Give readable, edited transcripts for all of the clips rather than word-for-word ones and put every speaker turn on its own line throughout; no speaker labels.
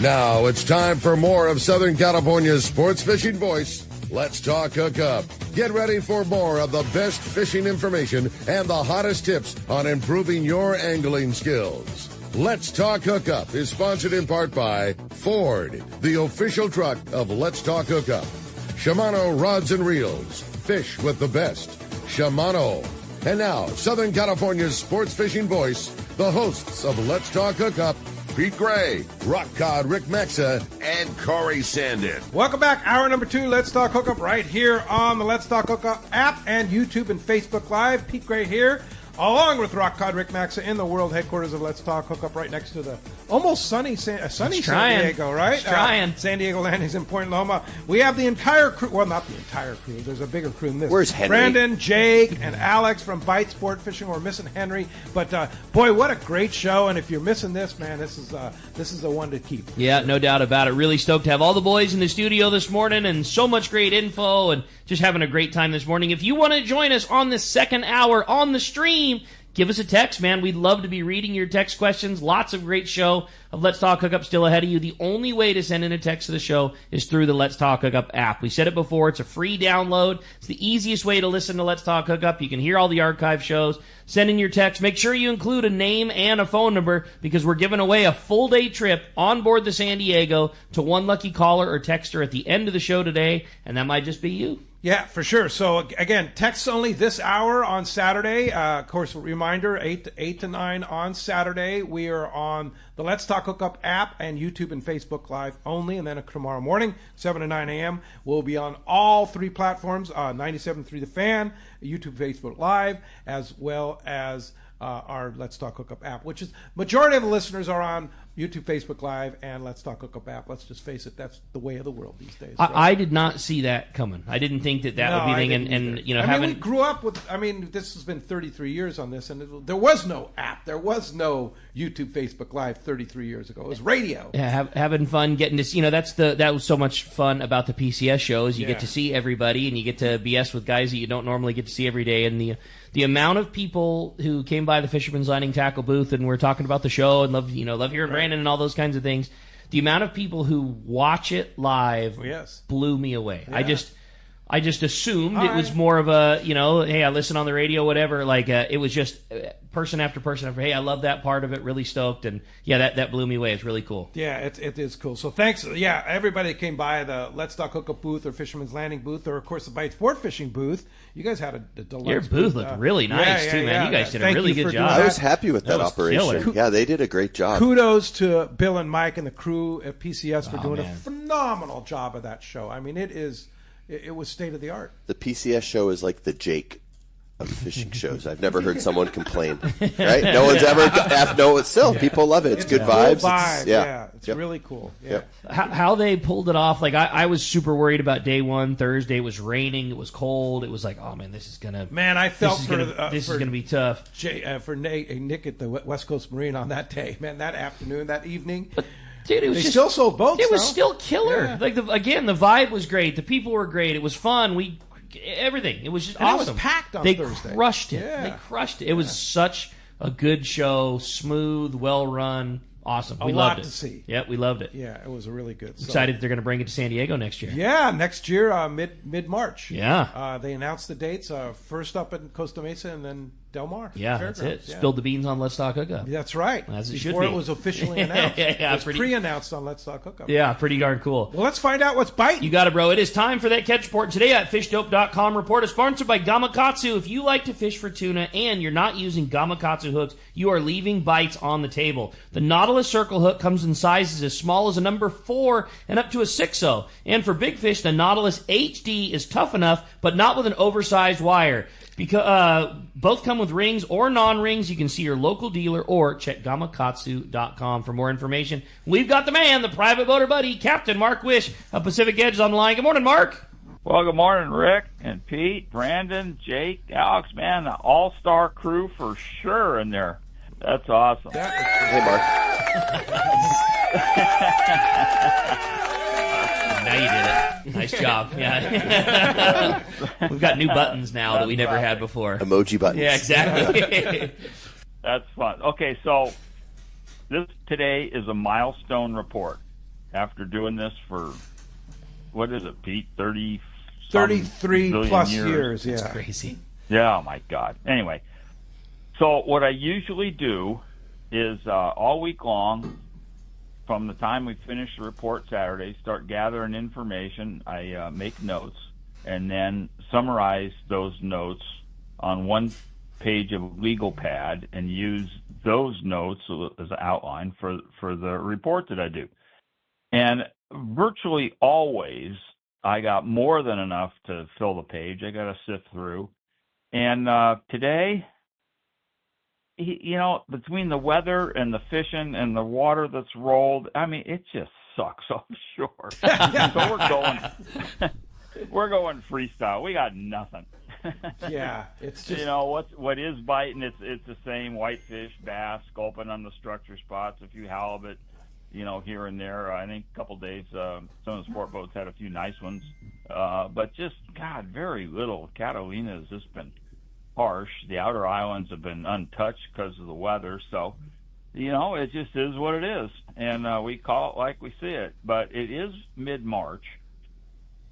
Now it's time for more of Southern California's sports fishing voice. Let's talk Hookup. Get ready for more of the best fishing information and the hottest tips on improving your angling skills. Let's Talk Hookup is sponsored in part by Ford, the official truck of Let's Talk Hookup. Shimano Rods and Reels. Fish with the best. Shimano. And now, Southern California's sports fishing voice, the hosts of Let's Talk Hookup, Pete Gray, Rock Cod Rick Maxa, and Corey Sandin.
Welcome back. Hour number 2, Let's Talk Hookup, right here on the Let's Talk Hookup app and YouTube and Facebook Live. Pete Gray here, along with Rock Cod Rick Maxa in the world headquarters of Let's Talk Hookup, right next to the almost sunny San Diego, right? San Diego Landings in Point Loma. We have the entire crew. Well, not the entire crew. There's a bigger crew than this.
Where's Henry?
Brandon, Jake, and Alex from Bight Sportfishing. We're missing Henry, but boy, what a great show! And if you're missing this, man, this is the one to keep.
Yeah, no doubt about it. Really stoked to have all the boys in the studio this morning, and so much great info, and just having a great time this morning. If you want to join us on the second hour on the stream, give us a text, man. We'd love to be reading your text questions. Lots of great show of Let's Talk Hookup still ahead of you. The only way to send in a text to the show is through the Let's Talk Hookup app. We said it before. It's a free download. It's the easiest way to listen to Let's Talk Hookup. You can hear all the archive shows. Send in your text. Make sure you include a name and a phone number because we're giving away a full-day trip on board the San Diego to one lucky caller or texter at the end of the show today, and that might just be you.
Yeah, for sure. So, again, text only this hour on Saturday. Of course, reminder, 8 to 9 on Saturday. We are on the Let's Talk Hookup app and YouTube and Facebook Live only. And then tomorrow morning, 7 to 9 a.m., we'll be on all 3 platforms, 97.3 The Fan, YouTube, Facebook Live, as well as our Let's Talk Hookup app, which is majority of the listeners are on YouTube, Facebook Live, and Let's Talk Hookup app. Let's just face it, that's the way of the world these days. Right?
I did not see that coming. I didn't think that would be a thing. And you know,
we grew up with. I mean, this has been 33 years on this, and there was no app. There was no YouTube, Facebook Live 33 years ago. It was radio.
Yeah, having fun, getting to see. You know, that was so much fun about the PCS shows. You get to see everybody, and you get to BS with guys that you don't normally get to see every day. And the amount of people who came by the Fisherman's Landing tackle booth and we're talking about the show and love hearing Brandon and all those kinds of things. The amount of people who watch it live blew me away. Yeah. I just assumed it was more of a, hey, I listen on the radio, whatever. Like, it was just person after person after, hey, I love that part of it, really stoked. And, yeah, that blew me away. It's really cool.
Yeah, it is cool. So thanks. Yeah, everybody that came by the Let's Talk Hookup booth or Fisherman's Landing booth or, of course, the Bight Sport Fishing booth. You guys had a deluxe
Your booth looked really nice, too, man. You guys did a really good job.
I was happy with that operation. Yeah, they did a great job.
Kudos to Bill and Mike and the crew at PCS for doing a phenomenal job of that show. I mean, it was state of the art.
The PCS show is like the Jake of fishing shows. I've never heard someone complain. Right? No one's ever. People love it. It's good vibes.
It's really cool. Yeah.
Yep.
How they pulled it off. Like I was super worried about day one. Thursday it was raining. It was cold. It was like, oh man, this is gonna.
Man, I felt
this is gonna be tough.
For Nick at the West Coast Marine on that day, man, that afternoon, that evening.
Dude, it was
still sold boats.
It was still killer. Yeah. Like the vibe was great. The people were great. It was fun. Everything. It was just awesome.
It was packed on Thursday.
They crushed it. Yeah. They crushed it. It was such a good show. Smooth, well run. Awesome. We loved it.
To see.
Yeah, we loved it.
Yeah, it was a really good.
Excited that they're going to bring it to San Diego next year.
Yeah, next year, mid-March.
Yeah.
They announced the dates. First up in Costa Mesa and then Del Mar.
Yeah, that's it. Yeah. Spilled the beans on Let's Talk Hookup.
That's right.
As it
Before
should be.
It was officially announced. It was pre-announced on Let's Talk Hookup.
Yeah, pretty darn cool.
Well, let's find out what's biting.
You got it, bro. It is time for that catch report. Today at FishDope.com report is sponsored by Gamakatsu. If you like to fish for tuna and you're not using Gamakatsu hooks, you are leaving bites on the table. The Nautilus Circle hook comes in sizes as small as a number 4 and up to a 6-0. And for big fish, the Nautilus HD is tough enough, but not with an oversized wire. Because both come with rings or non-rings. You can see your local dealer or check gamakatsu.com for more information. We've got the man, the private boater buddy, Captain Mark Wish of Pacific Edge is on the line. Good morning, Mark.
Well, good morning, Rick and Pete, Brandon, Jake, Alex, man, the all-star crew for sure in there. That's awesome.
Hey, Mark.
Now you did it. Nice job. Yeah. We've got new buttons now that we never had before.
Emoji buttons.
Yeah, exactly.
That's fun. Okay, so this today is a milestone report. after doing this for, what is it, Pete?
33 plus years. Yeah.
That's crazy.
Yeah, oh my God. Anyway, so what I usually do is all week long, from the time we finish the report Saturday, start gathering information. I make notes and then summarize those notes on one page of legal pad and use those notes as an outline for the report that I do. And virtually always, I got more than enough to fill the page. I got to sift through. And today, between the weather and the fishing and the water that's rolled, I mean, it just sucks offshore. So we're going freestyle. We got nothing.
Yeah, it's just
what is biting. It's the same whitefish, bass, sculpin on the structure spots, a few halibut, here and there. I think a couple days, some of the sport boats had a few nice ones, but just very little. Catalina has just been harsh. The outer islands have been untouched because of the weather. So, it just is what it is, and we call it like we see it. But it is mid-March.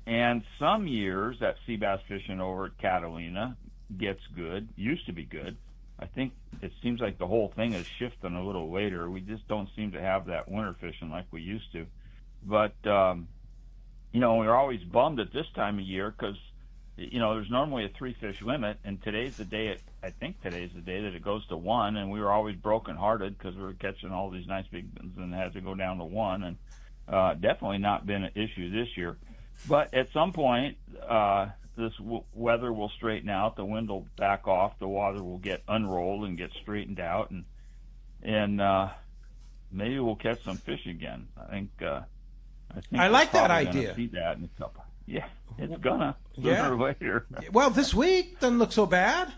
And some years that sea bass fishing over at Catalina gets good, used to be good. I think it seems like the whole thing is shifting a little later. We just don't seem to have that winter fishing like we used to. But, we're always bummed at this time of year because, there's normally a 3-fish limit, and today's the day that it goes to 1, and we were always brokenhearted because we were catching all these nice big ones and had to go down to 1, and definitely not been an issue this year. But at some point, this weather will straighten out. The wind will back off. The water will get unrolled and get straightened out, and maybe we'll catch some fish again. I
like that idea.
See that in a couple. Yeah, it's gonna sooner or later.
Well, this week doesn't look so bad.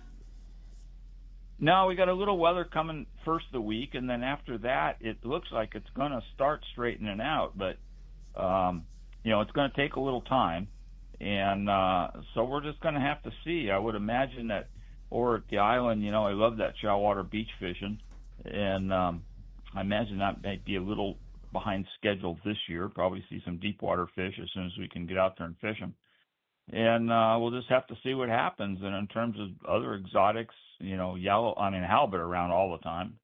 No, we got a little weather coming first of the week, and then after that, it looks like it's gonna start straightening out, but. It's going to take a little time, and so we're just going to have to see. I would imagine that over at the island, I love that shallow water beach fishing, and I imagine that might be a little behind schedule this year. Probably see some deep water fish as soon as we can get out there and fish them, and we'll just have to see what happens. And in terms of other exotics, halibut around all the time.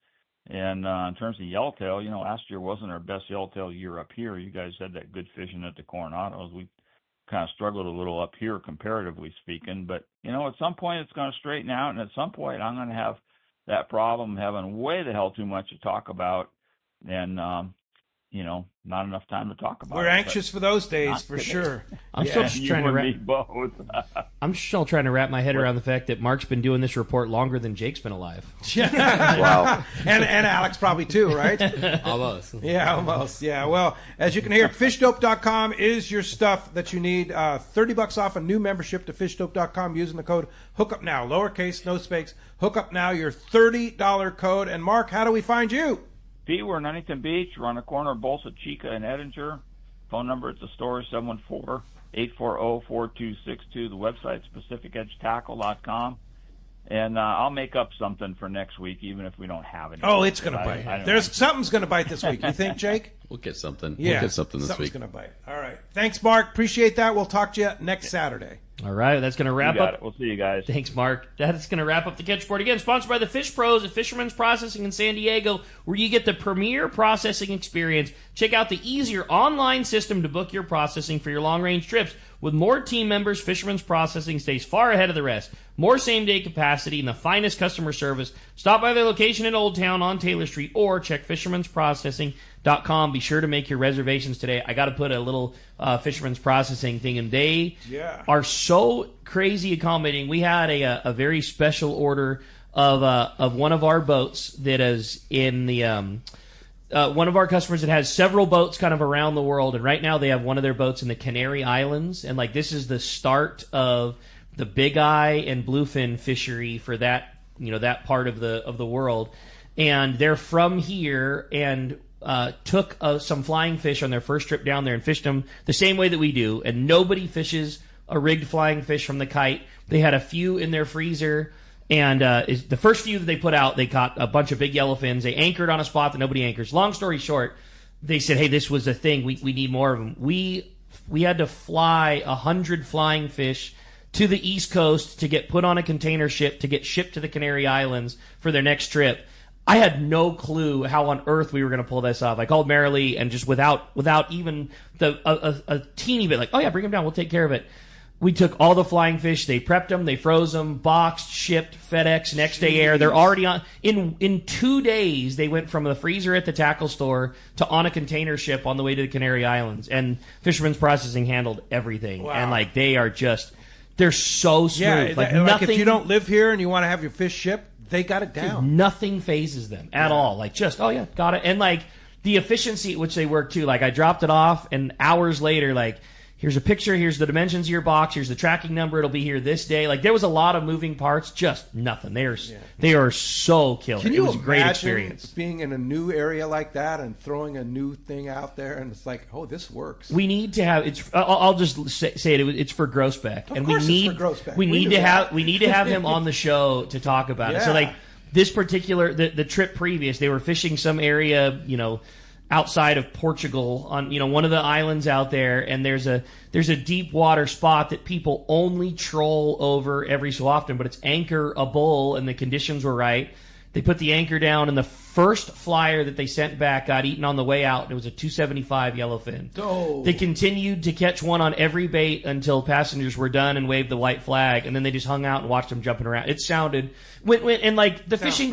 And in terms of yellowtail, last year wasn't our best yellowtail year up here. You guys had that good fishing at the Coronados. We kind of struggled a little up here, comparatively speaking. But, at some point it's going to straighten out, and at some point I'm going to have that problem having way the hell too much to talk about and, not enough time to talk about
We're anxious for those days, for sure.
I'm still trying to wrap my head around the fact that Mark's been doing this report longer than Jake's been alive.
Wow.
And Alex probably too, right?
Almost.
Yeah, almost. Yeah. Well, as you can hear, fishdope.com is your stuff that you need. $30 off a new membership to fishdope.com using the code HookUpNow. Lowercase, no space. HookUp Now, your $30 code. And Mark, how do we find you?
Pete, we're in Huntington Beach. We're on the corner of Bolsa Chica and Edinger. Phone number at the store is 714-840-4262. The website is PacificEdgeTackle.com. And I'll make up something for next week, even if we don't have any.
Oh, it's going to bite. Something's going to bite this week. You think, Jake?
We'll get something.
Yeah,
we'll get something this
something's
week.
Something's going to bite. All right. Thanks, Mark. Appreciate that. We'll talk to you next Saturday.
All right, that's going to wrap up.
We'll see you guys.
Thanks, Mark. That's going to wrap up the Catch Report. Again, sponsored by the Fish Pros at Fisherman's Processing in San Diego, where you get the premier processing experience. Check out the easier online system to book your processing for your long-range trips. With more team members, Fisherman's Processing stays far ahead of the rest. More same-day capacity and the finest customer service. Stop by their location in Old Town on Taylor Street or check fishermansprocessing.com. Be sure to make your reservations today. I got to put a little Fisherman's Processing thing in. They are so crazy accommodating. We had a very special order of one of our boats that is in the one of our customers that has several boats kind of around the world, and right now they have one of their boats in the Canary Islands, and like this is the start of the big eye and bluefin fishery for that that part of the world, and they're from here and took some flying fish on their first trip down there and fished them the same way that we do, and nobody fishes a rigged flying fish from the Kite. They had a few in their freezer. And the first few that they put out, they caught a bunch of big yellowfins. They anchored on a spot that nobody anchors. Long story short, they said, hey, this was a thing. We need more of them. We had to fly 100 flying fish to the East Coast to get put on a container ship to get shipped to the Canary Islands for their next trip. I had no clue how on earth we were going to pull this off. I called Marilee and just without even a teeny bit, like, oh yeah, bring them down, we'll take care of it. We took all the flying fish, they prepped them, they froze them, boxed, shipped, FedEx, next day air. They're already on. In 2 days, they went from the freezer at the tackle store to on a container ship on the way to the Canary Islands. And Fisherman's Processing handled everything.
Wow.
And like they're so smooth.
Yeah,
like
like
nothing.
if you don't live here and you want to have your fish shipped, they got it down.
Nothing phases them at all. Like just, oh yeah, got it. And like the efficiency at which they work too. Like I dropped it off and hours later, like, here's a picture, here's the dimensions of your box, here's the tracking number, it'll be here this day. Like, there was a lot of moving parts, just nothing. They are so killer.
Can you
it was a great
imagine
experience.
being in a new area like that and throwing a new thing out there and it's like, oh, this works.
We need to have I'll just say it. It's for Grossbeck,
Of course it's for Grossbeck.
we need to have him on the show to talk about it. So like this particular the trip previous, they were fishing some area, outside of Portugal on one of the islands out there, and there's a deep water spot that people only troll over every so often, but it's anchor a bull and the conditions were right. They put the anchor down and the first flyer that they sent back got eaten on the way out, and it was a 275 yellowfin.
Oh.
They continued to catch one on every bait until passengers were done and waved the white flag, and then they just hung out and watched them jumping around. It sounded and like the fishing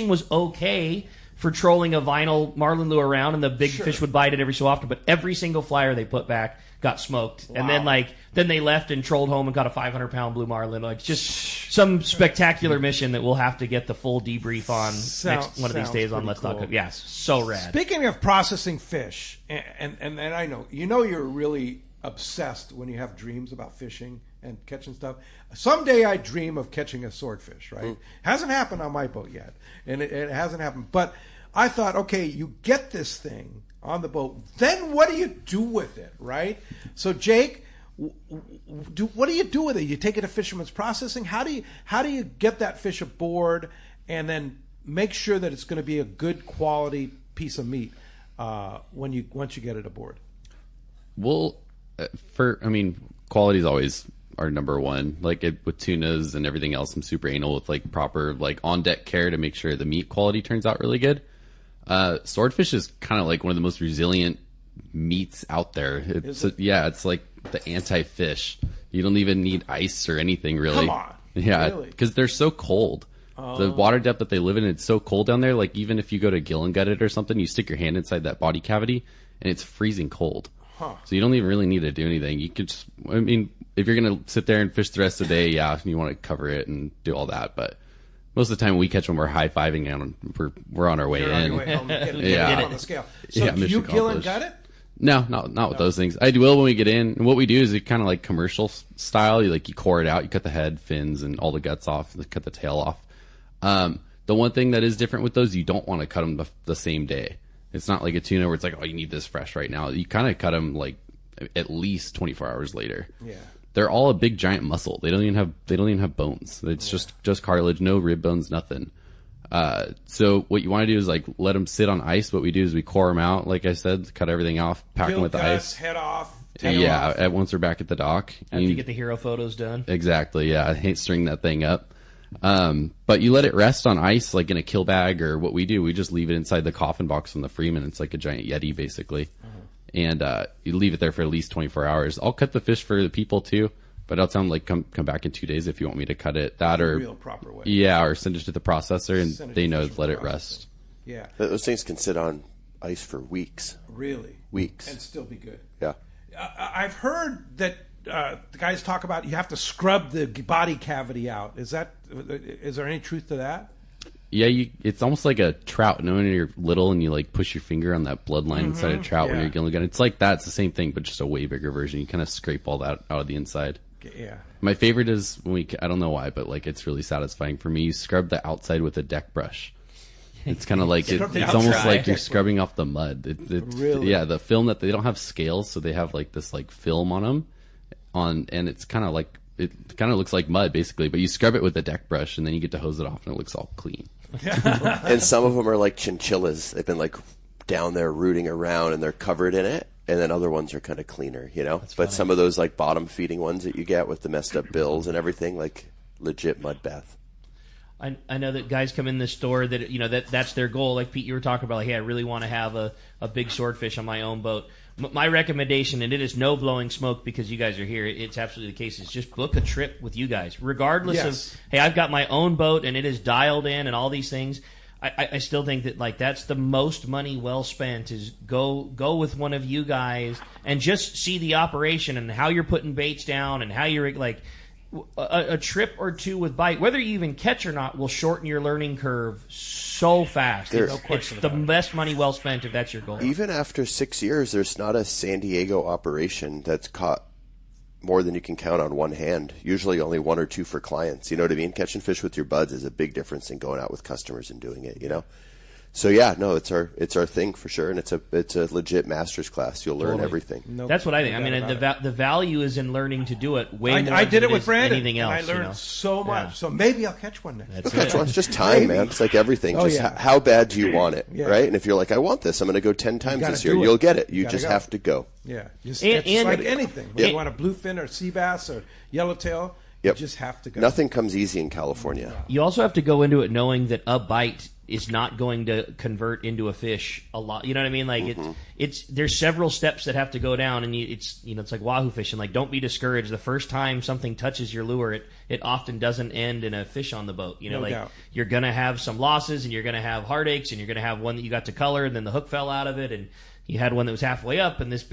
was okay for trolling a vinyl marlin lure around, and the big fish would bite it every so often. But every single flyer they put back got smoked, and then they left and trolled home and caught a 500-pound blue marlin. Like just some spectacular mission that we'll have to get the full debrief on next one of these days on Let's Talk Hookup. Yes, so rad.
Speaking of processing fish, and I know you're really obsessed when you have dreams about fishing and catching stuff. Someday I dream of catching a swordfish, right? Hasn't happened on my boat yet, and it hasn't happened. But I thought, okay, you get this thing on the boat, then what do you do with it, right? So Jake, what do you do with it? You take it to Fisherman's Processing. How do you get that fish aboard and then make sure that it's going to be a good quality piece of meat once you get it aboard?
Well, quality is always our number one. Like with tunas and everything else, I'm super anal with like proper like on deck care to make sure the meat quality turns out really good. Swordfish is kind of like one of the most resilient meats out there. It's like the anti-fish. You don't even need ice or anything really.
Come on.
Yeah,
really?
Because they're so cold. The water depth that they live in, it's so cold down there. Like even if you go to gill and gut it or something, you stick your hand inside that body cavity and it's freezing cold. So you don't even really need to do anything. You could just, if you're going to sit there and fish the rest of the day, you want to cover it and do all that. But most of the time when we catch them, we're high-fiving and we're on our way in.
On your way home, get it on the scale. So do you gill and gut it?
No, not with those things. I will when we get in. And what we do is it kind of like commercial style. You core it out. You cut the head, fins, and all the guts off. Cut the tail off. The one thing that is different with those, you don't want to cut them the same day. It's not like a tuna where it's like, oh, you need this fresh right now. You kind of cut them like at least 24 hours later. Yeah. They're all a big giant muscle. They don't even have bones. It's just cartilage, no rib bones, nothing. So what you want to do is like let them sit on ice. What we do is we core them out, like I said, cut everything off, pack them with the ice.
Head off.
Once we're back at the dock.
After you get the hero photos done.
Exactly, yeah. I hate string that thing up. But you let it rest on ice, like in a kill bag, or what we do, we just leave it inside the coffin box on the Freeman. It's like a giant Yeti, basically. And you leave it there for at least 24 hours. I'll cut the fish for the people too, but I'll tell them like come back in 2 days if you want me to cut it. That or
real proper way.
Yeah, or send it to the processor and they know to let it rest.
Yeah,
those things can sit on ice for weeks.
Really,
weeks,
and still be good.
Yeah,
I've heard that the guys talk about you have to scrub the body cavity out. Is there any truth to that?
Yeah, it's almost like a trout. When you're little and you like push your finger on that bloodline inside a trout when you're gilling gun. It's like that. It's the same thing, but just a way bigger version. You kind of scrape all that out of the inside.
Yeah.
My favorite is when I don't know why, but like it's really satisfying for me. You scrub the outside with a deck brush. It's kind of like it's almost like you're scrubbing off the mud.
Really?
Yeah, the film that they don't have scales, so they have like this like film on them. And it's kind of like it kind of looks like mud basically, but you scrub it with a deck brush and then you get to hose it off and it looks all clean.
And some of them are like chinchillas. They've been like down there rooting around and they're covered in it. And then other ones are kind of cleaner, But some of those like bottom feeding ones that you get with the messed up bills and everything, like legit mud bath.
I know that guys come in the store that that's their goal. Like Pete, you were talking about, like, hey, I really want to have a big swordfish on my own boat. My recommendation, and it is no blowing smoke because you guys are here, it's absolutely the case, is just book a trip with you guys. Regardless of, hey, I've got my own boat and it is dialed in and all these things. I still think that, like, that's the most money well spent, is go with one of you guys and just see the operation and how you're putting baits down and how you're, like, a trip or two with Bight, whether you even catch or not, will shorten your learning curve so fast. It's the best money well spent if that's your goal.
Even after 6 years, there's not a San Diego operation that's caught more than you can count on one hand. Usually only one or two for clients. You know what I mean? Catching fish with your buds is a big difference than going out with customers and doing it, So yeah, no, it's our thing for sure, and it's a legit master's class. You'll learn everything.
That's what I think. I mean, the value is in learning to do it. Way more
I did
than
it with Brandon.
Anything else,
I learned so much. So maybe I'll catch one next.
Catch one. It's just time, man. It's like everything. How bad do you want it, right? And if you're like, I want this, I'm going to go 10 times this year. You'll get it. You just have to go.
Yeah, just like anything. When you want a bluefin or sea bass or yellowtail, you just have to go.
Nothing comes easy in California.
You also have to go into it knowing that a bite is not going to convert into a fish a lot. You know what I mean? Like it's there's several steps that have to go down, and it's like wahoo fishing. Like, don't be discouraged. The first time something touches your lure, it often doesn't end in a fish on the boat. No doubt. You're gonna have some losses, and you're gonna have heartaches, and you're gonna have one that you got to color, and then the hook fell out of it, and you had one that was halfway up, and this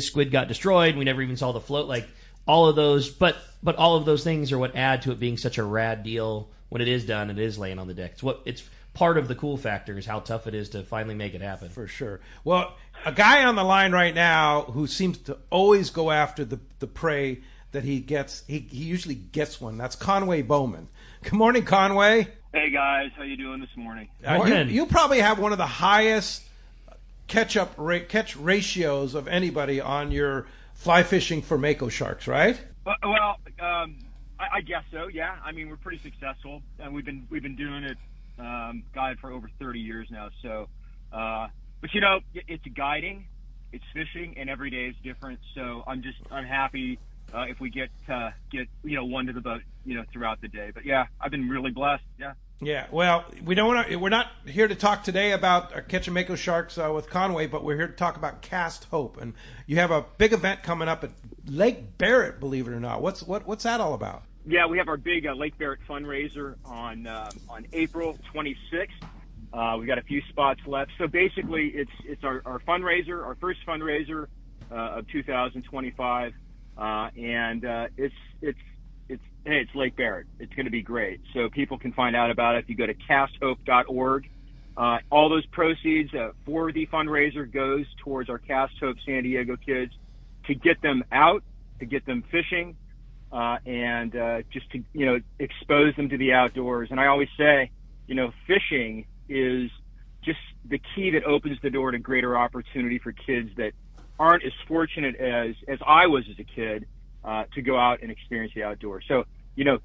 squid got destroyed. And we never even saw the float. Like all of those, but all of those things are what add to it being such a rad deal when it is done. It is laying on the deck. It's part of the cool factor is how tough it is to finally make it happen.
For sure. Well, a guy on the line right now who seems to always go after the prey that he gets, he usually gets one. That's Conway Bowman. Good morning, Conway.
Hey, guys. How you doing this morning?
You probably have one of the highest catch ratios of anybody on your fly fishing for mako sharks, right?
Well, I guess so. Yeah. I mean, we're pretty successful, and we've been doing it, guide for over 30 years now. So, but it's guiding, it's fishing, and every day is different. So I'm happy if we get one to the boat, throughout the day. But yeah, I've been really blessed. Yeah.
Yeah. Well, we're not here to talk today about catching mako sharks with Conway, but we're here to talk about Cast Hope, and you have a big event coming up at Lake Barrett. Believe it or not, what's that all about?
Yeah, we have our big Lake Barrett fundraiser on April 26th. We've got a few spots left. So basically, it's our fundraiser, our first fundraiser of 2025, and it's Lake Barrett. It's going to be great. So people can find out about it if you go to casthope.org. All those proceeds for the fundraiser goes towards our Cast Hope San Diego kids to get them out, to get them fishing. And just to, expose them to the outdoors. And I always say, fishing is just the key that opens the door to greater opportunity for kids that aren't as fortunate as I was as a kid to go out and experience the outdoors. So,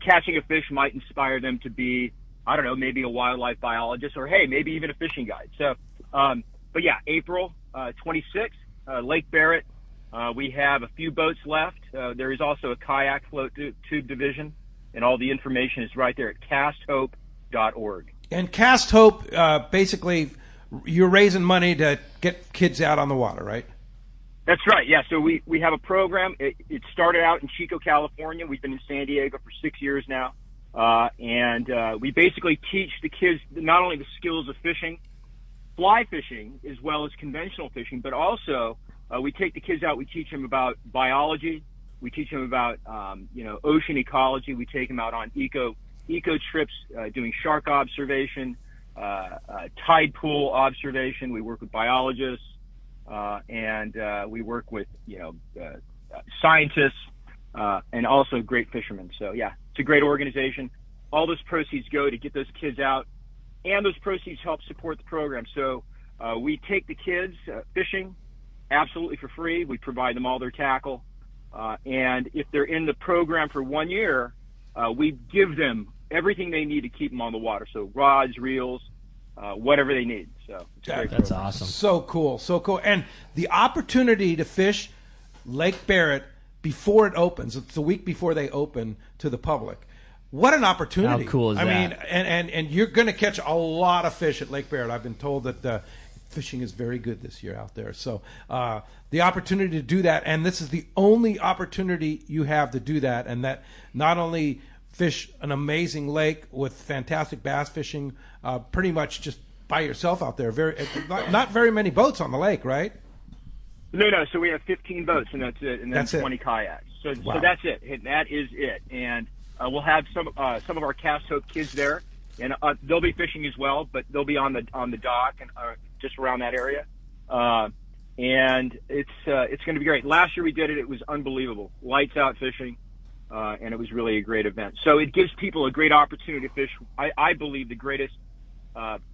catching a fish might inspire them to be, I don't know, maybe a wildlife biologist, or hey, maybe even a fishing guide. So, but yeah, April 26th, Lake Barrett. We have a few boats left. There is also a kayak float tube division, and all the information is right there at casthope.org.
And Cast Hope, basically, you're raising money to get kids out on the water, right?
That's right, yeah. So we have a program. It started out in Chico, California. We've been in San Diego for 6 years now. And we basically teach the kids not only the skills of fishing, fly fishing, as well as conventional fishing, but also we take the kids out. We teach them about biology. We teach them about, ocean ecology. We take them out on eco trips, doing shark observation, tide pool observation. We work with biologists, and we work with, scientists, and also great fishermen. So yeah, it's a great organization. All those proceeds go to get those kids out, and those proceeds help support the program. So we take the kids fishing absolutely for free. We provide them all their tackle. And if they're in the program for 1 year, we give them everything they need to keep them on the water. So rods, reels, whatever they need. So it's a great
That's
program.
awesome.
So cool, so cool. And the opportunity to fish Lake Barrett before it opens, it's the week before they open to the public. What an opportunity.
How cool is that?
I mean, and you're going to catch a lot of fish at Lake Barrett. I've been told that fishing is very good this year out there. So the opportunity to do that, and this is the only opportunity you have to do that, and that not only fish an amazing lake with fantastic bass fishing, pretty much just by yourself out there. Not very many boats on the lake, right?
No. So we have 15 boats, and that's it, and then
That's it.
20 kayaks. So
Wow.
that's it. That is it. And we'll have some of our Cast Hope kids there, and they'll be fishing as well, but they'll be on the dock and just around that area. And it's going to be great. Last year we did it; it was unbelievable. Lights out fishing, and it was really a great event. So it gives people a great opportunity to fish. I believe the greatest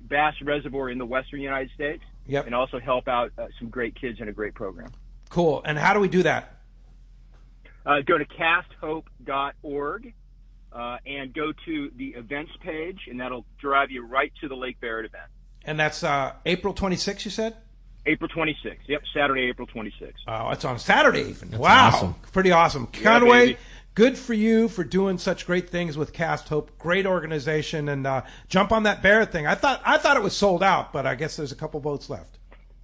bass reservoir in the western United States.
Yep.
And also help out some great kids in a great program.
Cool. And how do we do that?
Go to casthope.org and go to the events page, and that'll drive you right to the Lake Barrett event.
And that's April 26th, you said?
April 26th. Yep, Saturday, April 26th.
Oh, it's on Saturday even. Wow.
awesome.
Pretty awesome.
Yeah,
Conway,
baby.
good for you for doing such great things with Cast Hope. Great organization. And jump on that Barrett thing. I thought it was sold out, but I guess there's a couple boats left.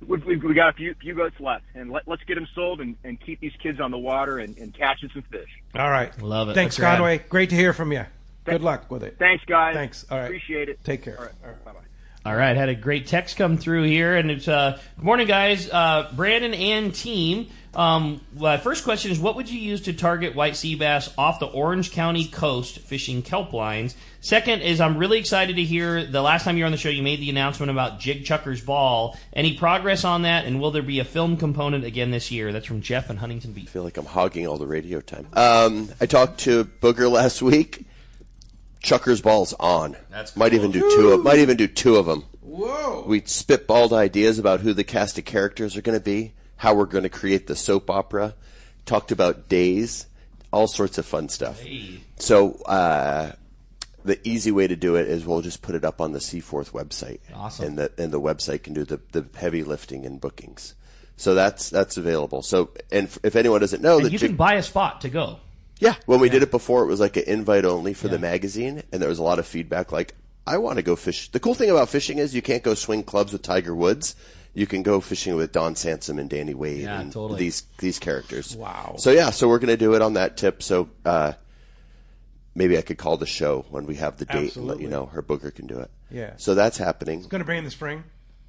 We got a few boats left, and let's get them sold and keep these kids on the water and catching some fish.
All right.
Love it.
Thanks,
That's rad.
Conway. Great to hear from you. Good luck with it.
Thanks, guys.
Thanks. All right.
Appreciate it.
Take care.
All right. Bye-bye.
All right, had a great text come through here, and it's good morning, guys. Brandon and team. First question is, what would you use to target white sea bass off the Orange County coast fishing kelp lines? Second is, I'm really excited to hear the last time you were on the show, you made the announcement about Jig Chucker's ball. Any progress on that, and will there be a film component again this year? That's from Jeff in Huntington Beach.
I feel like I'm hogging all the radio time. I talked to Booger last week. Chucker's ball's on.
That's
might
cool.
even do two of them.
Whoa.
We spitballed ideas about who the cast of characters are going to be, how we're going to create the soap opera. Talked about days, all sorts of fun stuff.
Hey.
So the easy way to do it is we'll just put it up on the Seaforth website.
Awesome.
And the website can do the heavy lifting and bookings. So that's available. So and if anyone doesn't know,
And you can buy a spot to go.
yeah, when we did it before, it was like an invite only for the magazine, and there was a lot of feedback like, I want to go fish. The cool thing about fishing is you can't go swing clubs with Tiger Woods. You can go fishing with Don Sansom and Danny Wade and
totally.
these characters.
Wow.
So yeah, so we're going to do it on that tip. So maybe I could call the show when we have the date and let you know. Her booker can do it.
Yeah.
So that's happening.
Going to be in the spring?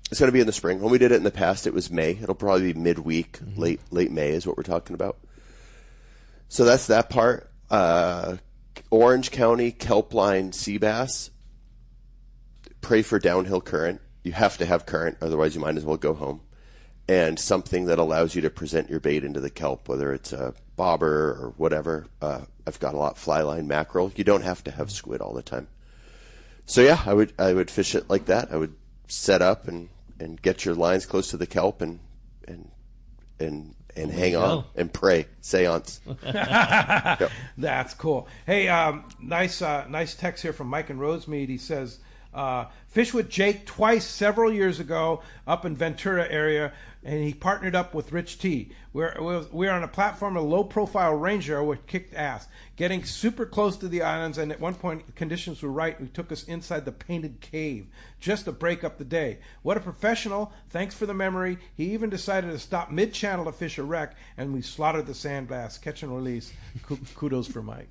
It's going to be in the spring. When we did it in the past, it was May. It'll probably be midweek, late May is what we're talking about. So that's that part. Orange County kelp line sea bass. Pray for downhill current. You have to have current, otherwise you might as well go home. And something that allows you to present your bait into the kelp, whether it's a bobber or whatever. I've got a lot fly line mackerel. You don't have to have squid all the time. So yeah, I would fish it like that. I would set up and get your lines close to the kelp and hang on and pray. Seance. Yep.
That's cool. Hey, nice text here from Mike and Rosemead. He says, fish with Jake twice several years ago up in Ventura area, and he partnered up with Rich T. We're on a platform, a low-profile Ranger, which kicked ass, getting super close to the islands, and at one point, conditions were right. We took us inside the Painted Cave just to break up the day. What a professional. Thanks for the memory. He even decided to stop mid-channel to fish a wreck, and we slaughtered the sand bass. Catch and release. Kudos from Mike.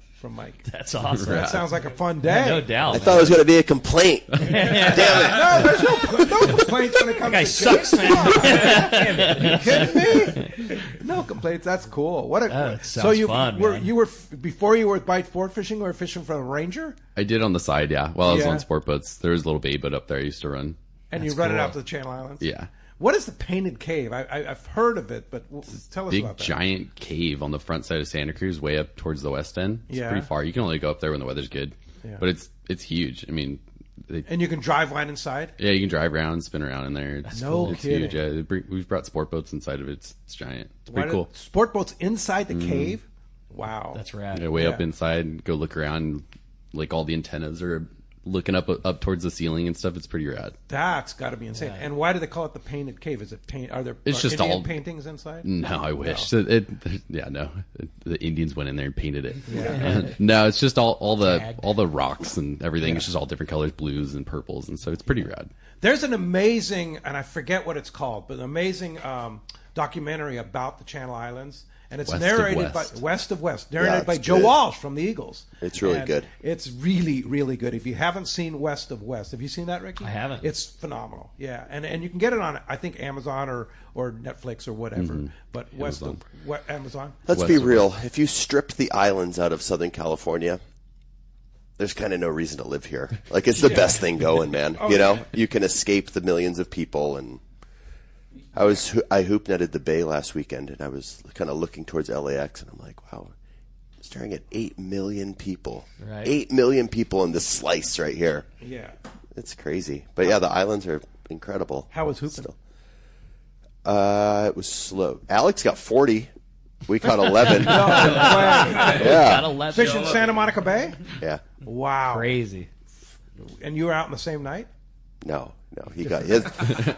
That's awesome.
That sounds like a fun day.
No doubt.
I thought it was going to be a complaint. Damn it.
No, there's no complaints when it comes
That guy
to
sucks,
Jake.
man.
Are you kidding me? No complaints. That's cool. What a
That sounds
so you
fun,
were
man.
you were before you were with Bight Sport Fishing, or fishing for a Ranger,
I did on the side, yeah. While I was
Yeah.
on sport boats, there was a little baby boat up there I used to run.
and
That's
you run it
cool.
out to the Channel Islands.
Yeah.
What is the Painted Cave? I've heard of it, but tell us
Big
about that.
giant cave on the front side of Santa Cruz, way up towards the west end. It's
Yeah.
pretty far. You can only go up there when the weather's good.
Yeah.
But it's huge. I mean,
And you can drive line inside.
yeah, you can drive around, spin around in there. It's,
No
it's
kidding.
huge. Yeah, we've brought sport boats inside of it. It's giant. It's
Why
pretty
do-
cool.
Sport boats inside the cave. Wow,
That's rad.
Yeah, way up
Yeah.
inside, go look around. Like all the antennas are looking up towards the ceiling and stuff. It's pretty rad.
That's got to be insane. And why do they call it the Painted Cave? Is it paint? Are there
It's just
Indian
all
paintings inside?
No, I wish.
No.
The Indians went in there and painted it. Yeah. No, it's just all the rocks and everything. It's just all different colors, blues and purples, and so it's pretty rad.
There's an amazing, and I forget what it's called, but an amazing documentary about the Channel Islands. And it's narrated by West of West, narrated by Joe Walsh from the Eagles.
It's really good.
It's really, really good. If you haven't seen West of West, have you seen that, Ricky?
I haven't.
It's phenomenal. Yeah, and you can get it on, I think, Amazon or Netflix or whatever.
Mm-hmm.
But Amazon.
Let's be real. If you stripped the islands out of Southern California, there's kind of no reason to live here. Like, it's the best thing going, man. You know, you can escape the millions of people. And I hoop netted the Bay last weekend, and I was kind of looking towards LAX, and I'm like, wow, I'm staring at 8 million people. Right. 8 million people in this slice right here.
Yeah.
It's crazy. But yeah, the islands are incredible.
How was hooping?
Still. It was slow. Alex got 40. We caught 11.
No way.
Yeah.
Got 11.
Fishing Santa Monica Bay?
Yeah.
Wow.
Crazy.
And you were out on the same night?
No, he got his